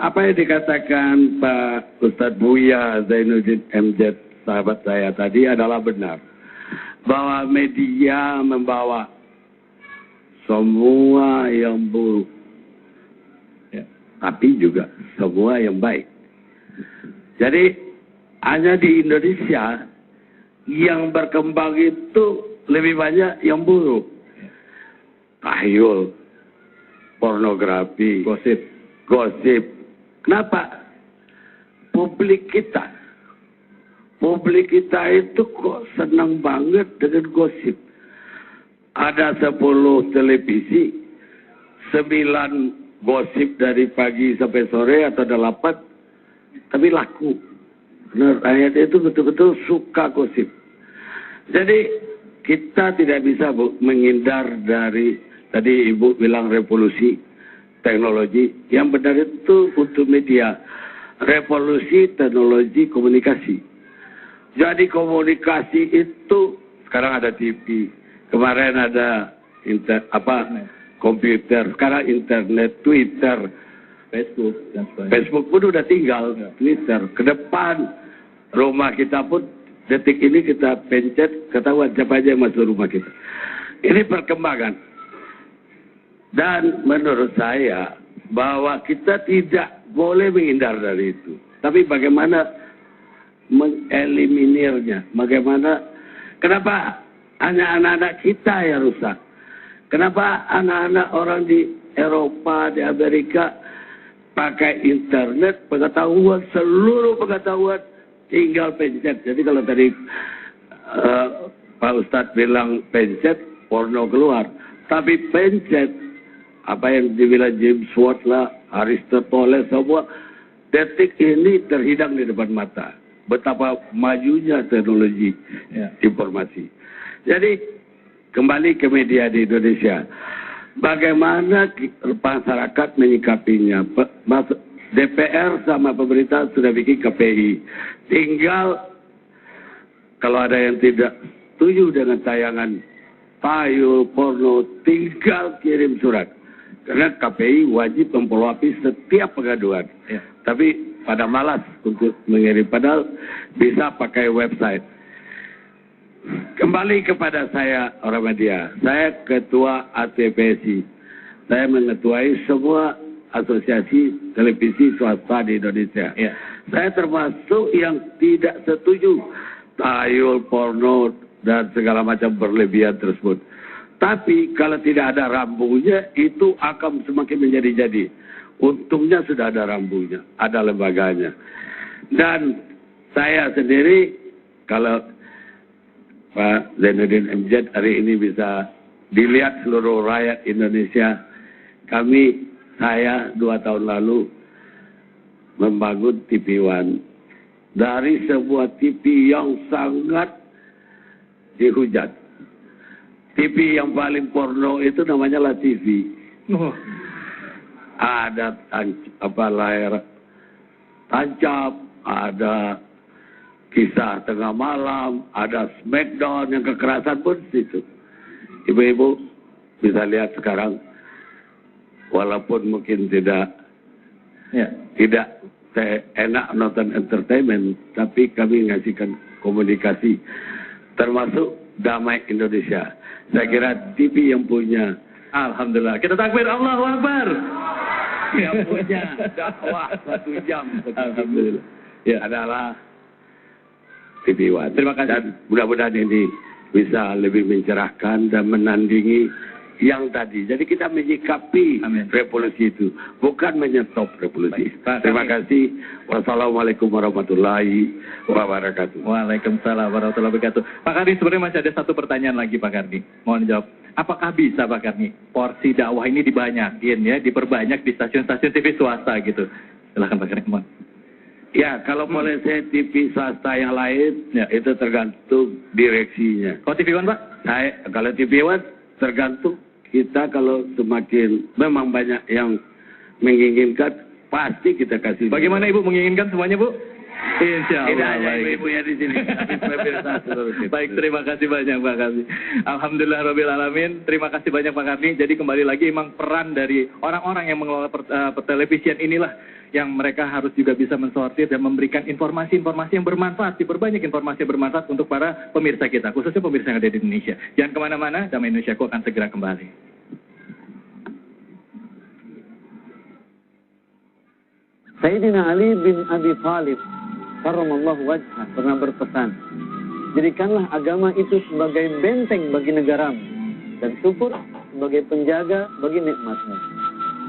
Apa yang dikatakan Pak Ustadz Buya Zainuddin MZ, sahabat saya tadi adalah benar. Bahwa media membawa semua yang buruk. Ya, tapi juga semua yang baik. Jadi hanya di Indonesia yang berkembang itu lebih banyak yang buruk. Tahyul, pornografi, gosip. Kenapa? Publik kita itu kok senang banget dengan gosip. Ada 10 televisi, 9 gosip dari pagi sampai sore atau 8, tapi laku. Karena rakyat itu betul-betul suka gosip. Jadi kita tidak bisa menghindar dari, tadi Ibu bilang revolusi teknologi. Yang benar itu untuk media. Revolusi teknologi komunikasi. Jadi komunikasi itu sekarang ada TV, kemarin ada komputer, sekarang internet, Twitter, Facebook dan sebagainya. Facebook pun udah tinggal, Twitter. Ke depan rumah kita pun detik ini kita pencet, ketahuan siapa aja yang masuk rumah kita. Ini perkembangan. Dan menurut saya bahwa kita tidak boleh menghindar dari itu. Tapi bagaimana mengeliminirnya? Bagaimana? Kenapa hanya anak-anak kita yang rusak? Kenapa anak-anak orang di Eropa, di Amerika pakai internet, pengetahuan, seluruh pengetahuan tinggal pencet. Jadi kalau tadi Pak Ustadz bilang pencet, porno keluar. Tapi pencet, apa yang dibilang James Watt lah, Aristoteles, semua detik ini terhidang di depan mata. Betapa majunya teknologi informasi. Jadi kembali ke media di Indonesia. Bagaimana masyarakat menyikapinya? DPR sama pemerintah sudah bikin KPI. Tinggal kalau ada yang tidak setuju dengan tayangan payul, porno, tinggal kirim surat. Karena KPI wajib memfollow-up setiap pengaduan. Ya. Tapi pada malas untuk mengirim. Padahal bisa pakai website. Kembali kepada saya orang media. Saya ketua ATPSI. Saya mengetuai semua asosiasi televisi swasta di Indonesia. Ya. Saya termasuk yang tidak setuju tayul, porno, dan segala macam berlebihan tersebut. Tapi kalau tidak ada rambunya, itu akan semakin menjadi-jadi. Untungnya sudah ada rambunya, ada lembaganya. Dan saya sendiri, kalau Pak Zainuddin MZ hari ini bisa dilihat seluruh rakyat Indonesia, saya 2 tahun lalu membangun TV One dari sebuah TV yang sangat dihujat. TV yang paling porno itu namanya La TV. Ada layar tancap, ada kisah tengah malam, ada smackdown yang kekerasan pun situ. Ibu-ibu bisa lihat sekarang, walaupun mungkin tidak enak nonton entertainment, tapi kami ngasihkan komunikasi, termasuk Damai Indonesia. Saya kira TV yang punya, alhamdulillah, kita takbir, Allahu Akbar. Yang punya dakwah 1 jam, alhamdulillah, adalah TV One. Terima kasih. Dan mudah-mudahan ini bisa lebih mencerahkan dan menandingi yang tadi. Jadi kita menyikapi revolusi itu, bukan menyetop revolusi. Terima kasih. Wassalamualaikum warahmatullahi wabarakatuh. Waalaikumsalam warahmatullahi wabarakatuh. Pak Karni, sebenarnya masih ada satu pertanyaan lagi Pak Karni. Mohon jawab. Apakah bisa Pak Karni porsi dakwah ini dibanyakin ya, diperbanyak di stasiun-stasiun TV swasta gitu? Silahkan Pak Karni. Mohon. Ya, kalau boleh saya TV swasta yang lain, itu tergantung direksinya. Kalau TV One Pak? Kalau TV One tergantung kita, kalau semakin memang banyak yang menginginkan, pasti kita kasih. Bagaimana Ibu menginginkan semuanya Bu? Insya Allah. Tidak hanya ibu-ibunya di sini, tapi pemirsa seluruh kita. Baik, terima kasih banyak Pak Karni. Alhamdulillah Rabbil Alamin. Terima kasih banyak Pak Karni. Jadi kembali lagi memang peran dari orang-orang yang mengelola pertelevisian inilah yang mereka harus juga bisa mensortir dan memberikan informasi-informasi yang bermanfaat, diperbanyak informasi yang bermanfaat untuk para pemirsa kita, khususnya pemirsa yang ada di Indonesia. Jangan kemana-mana, Damai Indonesiaku akan segera kembali. Sayyidina Ali bin Abi Thalib karramallahu wajhah pernah berpesan, jadikanlah agama itu sebagai benteng bagi negaramu dan syukur sebagai penjaga bagi nikmatmu.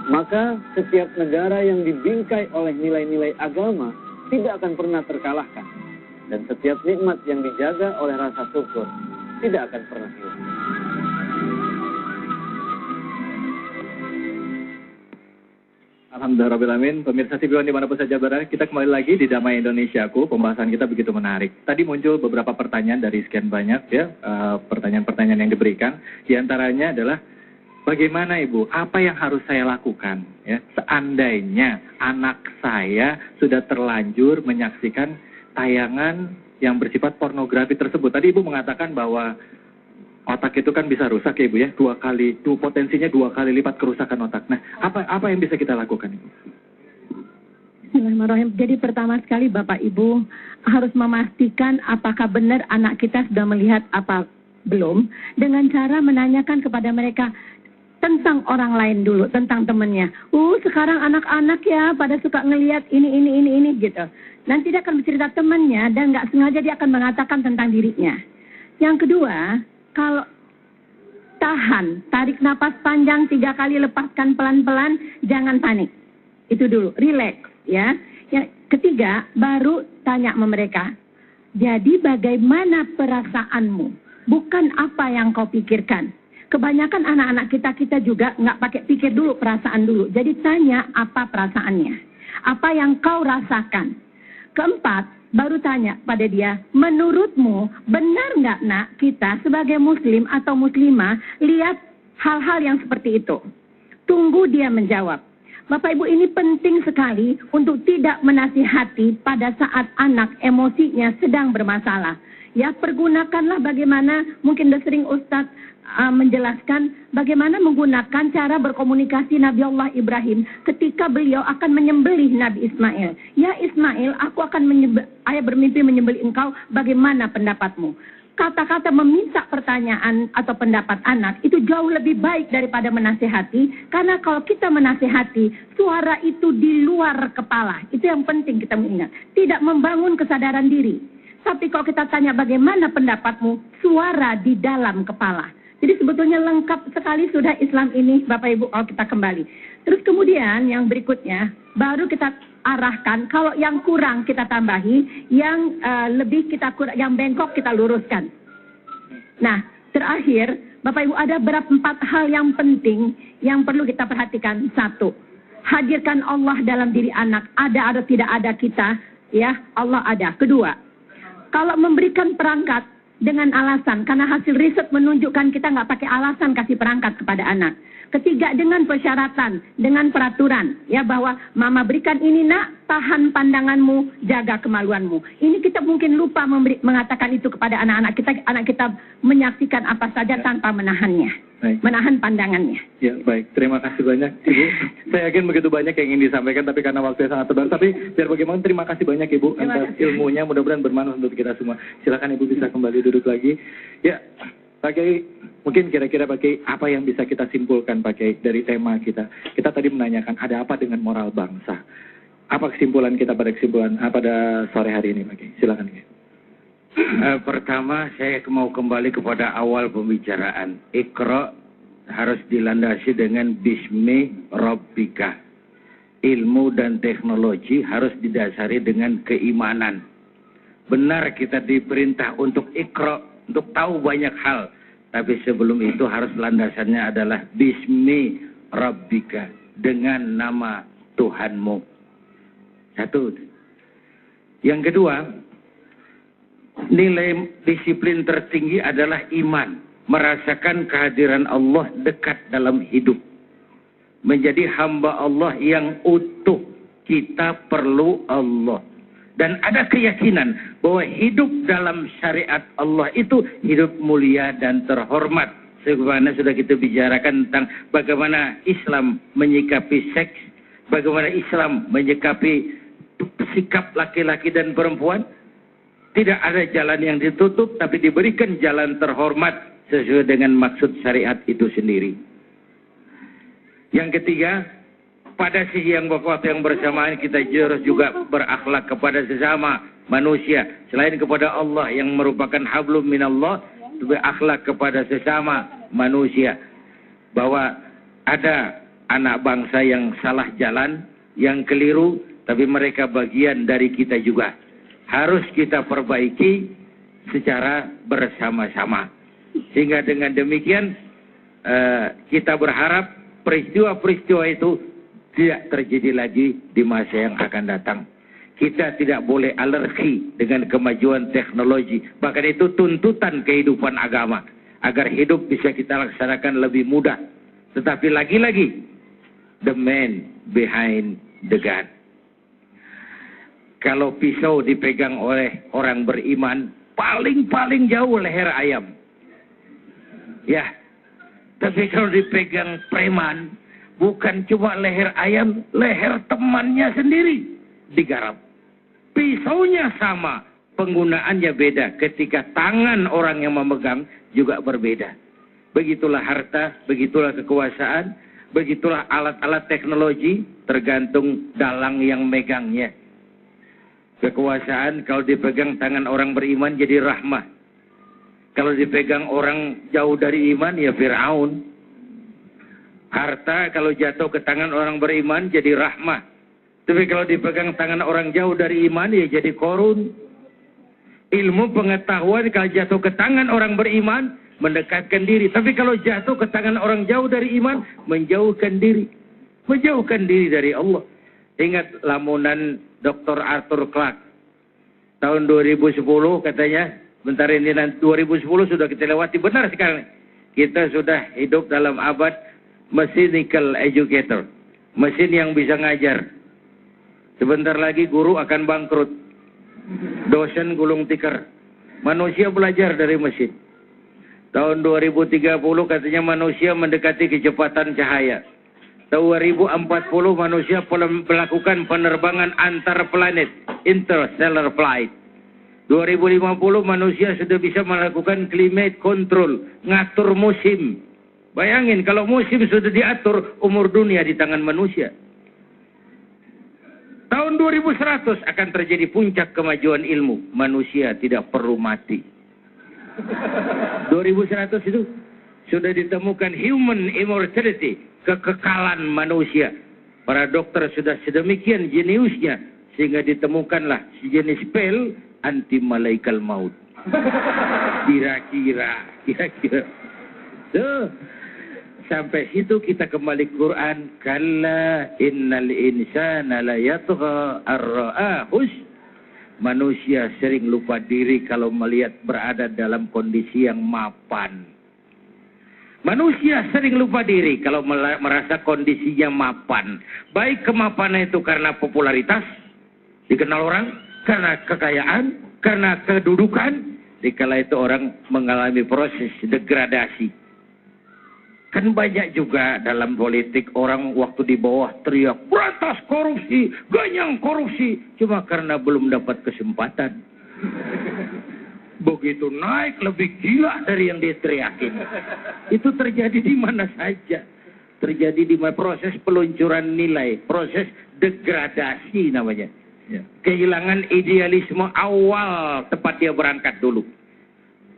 Maka setiap negara yang dibingkai oleh nilai-nilai agama tidak akan pernah terkalahkan. Dan setiap nikmat yang dijaga oleh rasa syukur tidak akan pernah hilang. Alhamdulillah Rabbil Alamin. Pemirsa TV One dimanapun saja berada, kita kembali lagi di Damai Indonesiaku. Pembahasan kita begitu menarik. Tadi muncul beberapa pertanyaan dari sekian banyak ya, pertanyaan-pertanyaan yang diberikan. Di antaranya adalah, bagaimana Ibu, apa yang harus saya lakukan ya, seandainya anak saya sudah terlanjur menyaksikan tayangan yang bersifat pornografi tersebut. Tadi Ibu mengatakan bahwa otak itu kan bisa rusak ya Ibu ya, potensinya 2 kali lipat kerusakan otak. Nah, apa yang bisa kita lakukan Ibu? Bismillahirrahmanirrahim. Jadi pertama sekali Bapak Ibu harus memastikan apakah benar anak kita sudah melihat apa belum, dengan cara menanyakan kepada mereka tentang orang lain dulu, tentang temannya. Sekarang anak-anak ya pada suka ngelihat ini gitu. Nanti dia akan bercerita temannya dan nggak sengaja dia akan mengatakan tentang dirinya. Yang kedua, kalau tarik napas panjang 3 kali, lepaskan pelan-pelan, jangan panik. Itu dulu, relax ya. Yang ketiga, baru tanya sama mereka. Jadi bagaimana perasaanmu? Bukan apa yang kau pikirkan. Kebanyakan anak-anak kita juga nggak pakai pikir dulu, perasaan dulu. Jadi tanya apa perasaannya. Apa yang kau rasakan. Keempat, baru tanya pada dia, menurutmu benar nggak nak kita sebagai muslim atau muslimah lihat hal-hal yang seperti itu? Tunggu dia menjawab. Bapak Ibu, ini penting sekali untuk tidak menasihati pada saat anak emosinya sedang bermasalah. Ya, pergunakanlah bagaimana, mungkin udah sering Ustadz menjelaskan bagaimana menggunakan cara berkomunikasi Nabi Allah Ibrahim ketika beliau akan menyembelih Nabi Ismail. Ya Ismail, aku akan ayah bermimpi menyembelih engkau, bagaimana pendapatmu? Kata-kata meminta pertanyaan atau pendapat anak itu jauh lebih baik daripada menasehati, karena kalau kita menasehati, suara itu di luar kepala. Itu yang penting kita mengingat. Tidak membangun kesadaran diri. Tapi kalau kita tanya bagaimana pendapatmu, suara di dalam kepala. Jadi sebetulnya lengkap sekali sudah Islam ini, Bapak Ibu, kalau kita kembali. Terus kemudian yang berikutnya, baru kita arahkan, kalau yang kurang kita tambahi, yang lebih kita kurang, yang bengkok kita luruskan. Nah, terakhir, Bapak Ibu, ada 4 hal yang penting yang perlu kita perhatikan. 1, hadirkan Allah dalam diri anak. Ada atau tidak ada kita, ya Allah ada. 2, kalau memberikan perangkat, dengan alasan, karena hasil riset menunjukkan kita nggak pakai alasan kasih perangkat kepada anak. 3, dengan persyaratan, dengan peraturan, ya bahwa mama berikan ini nak, tahan pandanganmu, jaga kemaluanmu. Ini kita mungkin lupa mengatakan itu kepada anak-anak kita. Anak kita menyaksikan apa saja tanpa menahannya. Baik. Menahan pandangannya. Ya, baik. Terima kasih banyak, Ibu. Saya yakin begitu banyak yang ingin disampaikan, tapi karena waktunya sangat terbatas. Tapi biar bagaimana, terima kasih banyak, Ibu, atas ilmunya. Mudah-mudahan bermanfaat untuk kita semua. Silakan Ibu bisa kembali duduk lagi. Ya, Pak Kiai, mungkin kira-kira Pak Kiai, apa yang bisa kita simpulkan, Pak Kiai, dari tema kita? Kita tadi menanyakan, ada apa dengan moral bangsa? Apa kesimpulan kita pada sore hari ini, Pak Kiai? Silakan, Kiai. Pertama, saya mau kembali kepada awal pembicaraan. Iqra harus dilandasi dengan Bismi Rabbika. Ilmu dan teknologi harus didasari dengan keimanan. Benar kita diperintah untuk Iqra, untuk tahu banyak hal. Tapi sebelum itu harus landasannya adalah Bismi Rabbika, dengan nama Tuhanmu. 1. Yang kedua, nilai disiplin tertinggi adalah iman. Merasakan kehadiran Allah dekat dalam hidup. Menjadi hamba Allah yang utuh. Kita perlu Allah. Dan ada keyakinan bahwa hidup dalam syariat Allah itu hidup mulia dan terhormat. Sebagaimana sudah kita bicarakan tentang bagaimana Islam menyikapi seks. Bagaimana Islam menyikapi sikap laki-laki dan perempuan. Tidak ada jalan yang ditutup, tapi diberikan jalan terhormat sesuai dengan maksud syariat itu sendiri. Yang ketiga, pada sisi yang waktu yang bersamaan kita harus juga berakhlak kepada sesama manusia. Selain kepada Allah yang merupakan hablum minallah, berakhlak kepada sesama manusia. Bahwa ada anak bangsa yang salah jalan, yang keliru, tapi mereka bagian dari kita juga. Harus kita perbaiki secara bersama-sama. Sehingga dengan demikian kita berharap peristiwa-peristiwa itu tidak terjadi lagi di masa yang akan datang. Kita tidak boleh alergi dengan kemajuan teknologi. Bahkan itu tuntutan kehidupan agama. Agar hidup bisa kita laksanakan lebih mudah. Tetapi lagi-lagi, the man behind the gun. Kalau pisau dipegang oleh orang beriman, paling jauh leher ayam. Ya, tapi kalau dipegang preman, bukan cuma leher ayam, leher temannya sendiri. digarap. Pisaunya sama, penggunaannya beda. Ketika tangan orang yang memegang juga berbeda. Begitulah harta, begitulah kekuasaan, begitulah alat-alat teknologi, tergantung dalang yang megangnya. Kekuasaan kalau dipegang tangan orang beriman jadi rahmah. Kalau dipegang orang jauh dari iman ya Fir'aun. Harta kalau jatuh ke tangan orang beriman jadi rahmah. Tapi kalau dipegang tangan orang jauh dari iman ya jadi korun. Ilmu pengetahuan kalau jatuh ke tangan orang beriman mendekatkan diri. Tapi kalau jatuh ke tangan orang jauh dari iman menjauhkan diri. Menjauhkan diri dari Allah. Ingat lamunan Dr. Arthur Clarke tahun 2010 katanya. Bentar ini nanti 2010 sudah kita lewati. Benar sekali. Kita sudah hidup dalam abad mechanical educator. Mesin yang bisa ngajar. Sebentar lagi guru akan bangkrut. Dosen gulung tikar. Manusia belajar dari mesin. Tahun 2030 katanya manusia mendekati kecepatan cahaya. Tahun 2040 manusia melakukan penerbangan antar planet. Interstellar flight. 2050 manusia sudah bisa melakukan climate control. Ngatur musim. Bayangin kalau musim sudah diatur, umur dunia di tangan manusia. Tahun 2100 akan terjadi puncak kemajuan ilmu. Manusia tidak perlu mati. 2100 itu sudah ditemukan human immortality. Kekekalan manusia. Para dokter sudah sedemikian jeniusnya. Sehingga ditemukanlah sejenis pil anti malaikal maut. Kira-kira. Tuh. Sampai situ kita kembali Quran. Kalla innal insana la yatgha ar-ra'ahus. Manusia sering lupa diri kalau melihat berada dalam kondisi yang mapan. Manusia sering lupa diri kalau merasa kondisinya mapan. Baik kemapanan itu karena popularitas, dikenal orang, karena kekayaan, karena kedudukan. Dikala itu orang mengalami proses degradasi. Kan banyak juga dalam politik orang waktu di bawah teriak, berantas korupsi, ganyang korupsi. Cuma karena belum dapat kesempatan. Begitu naik lebih gila dari yang diteriakin. Itu terjadi di mana saja. Terjadi di proses peluncuran nilai, proses degradasi namanya. Kehilangan idealisme awal tempat dia berangkat dulu.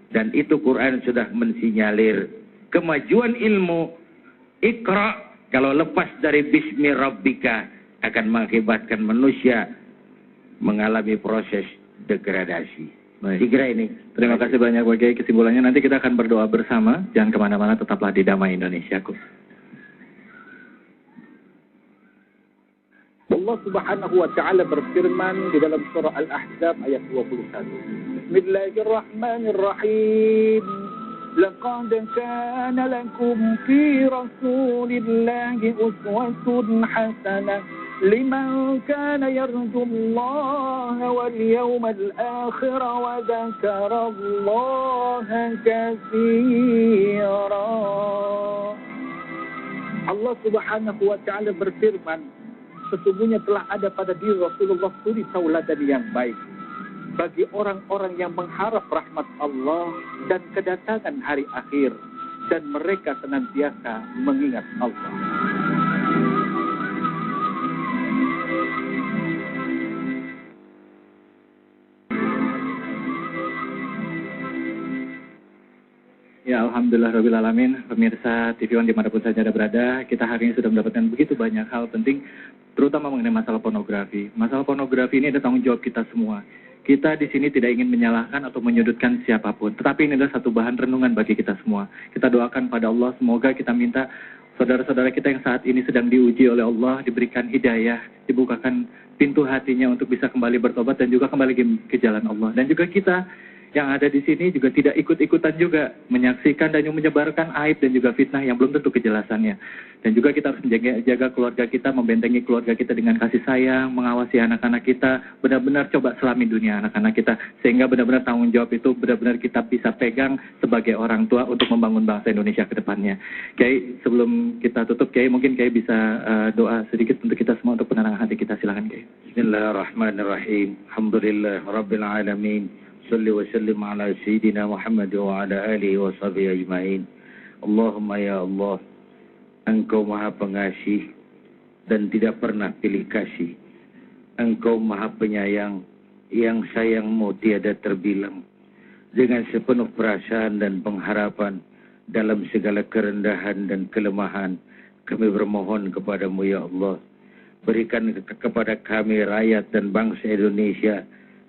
Dan itu Quran sudah mensinyalir. Kemajuan ilmu, Iqra, kalau lepas dari Bismi Rabbika, akan mengakibatkan manusia mengalami proses degradasi. Kira ini. Terima kasih banyak Pak Kiai. Kesimpulannya nanti kita akan berdoa bersama. Jangan kemana-mana, tetaplah di Damai Indonesiaku. Allah Subhanahu wa taala berfirman di dalam surah Al-Ahzab ayat 21. Bismillahirrahmanirrahim. لقد كان لكم في رسول الله أسوة حسنة لمن كان يرجو الله واليوم الآخر وذكر الله كثيرا. Allah Subhanahu wa taala berfirman, sesungguhnya telah ada pada diri Rasulullah suri tauladan yang baik bagi orang-orang yang mengharap rahmat Allah dan kedatangan hari akhir, dan mereka senantiasa mengingat Allah. Ya, alhamdulillahirrahmanirrahim. Pemirsa TV One dimanapun saja Anda berada, kita hari ini sudah mendapatkan begitu banyak hal penting, terutama mengenai masalah pornografi. Masalah pornografi ini ada tanggung jawab kita semua. Kita di sini tidak ingin menyalahkan atau menyudutkan siapapun, tetapi ini adalah satu bahan renungan bagi kita semua. Kita doakan pada Allah, semoga kita minta saudara-saudara kita yang saat ini sedang diuji oleh Allah, diberikan hidayah, dibukakan pintu hatinya untuk bisa kembali bertobat dan juga kembali ke jalan Allah. Dan juga kita yang ada di sini juga tidak ikut-ikutan juga menyaksikan dan menyebarkan aib dan juga fitnah yang belum tentu kejelasannya. Dan juga kita harus menjaga keluarga kita, membentengi keluarga kita dengan kasih sayang, mengawasi anak-anak kita, benar-benar coba selami dunia anak-anak kita, sehingga benar-benar tanggung jawab itu benar-benar kita bisa pegang sebagai orang tua untuk membangun bangsa Indonesia ke depannya. Kiai, sebelum kita tutup, Kiai mungkin Kiai bisa doa sedikit untuk kita semua untuk penenangan hati kita. Silakan Kiai. Bismillahirrahmanirrahim. Alhamdulillah Rabbil Alamin. Salli wa sallim ala Sayyidina Muhammad wa ala alihi wa sahbihi ajma'in. Allahumma ya Allah, Engkau Maha Pengasih dan tidak pernah pilih kasih. Engkau Maha Penyayang, yang sayangmu tiada terbilang. Dengan sepenuh perasaan dan pengharapan, dalam segala kerendahan dan kelemahan, kami bermohon kepadamu ya Allah. Berikan kepada kami rakyat dan bangsa Indonesia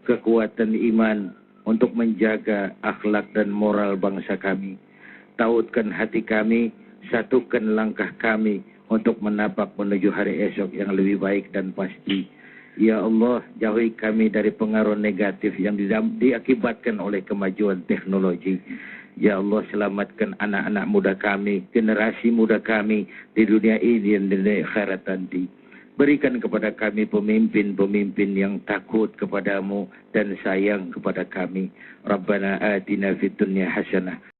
kekuatan iman untuk menjaga akhlak dan moral bangsa kami. Tautkan hati kami, satukan langkah kami untuk menapak menuju hari esok yang lebih baik dan pasti. Ya Allah, jauhi kami dari pengaruh negatif yang diakibatkan oleh kemajuan teknologi. Ya Allah, selamatkan anak-anak muda kami, generasi muda kami di dunia ini dan di dunia akhirat nanti. Berikan kepada kami pemimpin-pemimpin yang takut kepadamu dan sayang kepada kami. Rabbana atina fid dunya hasanah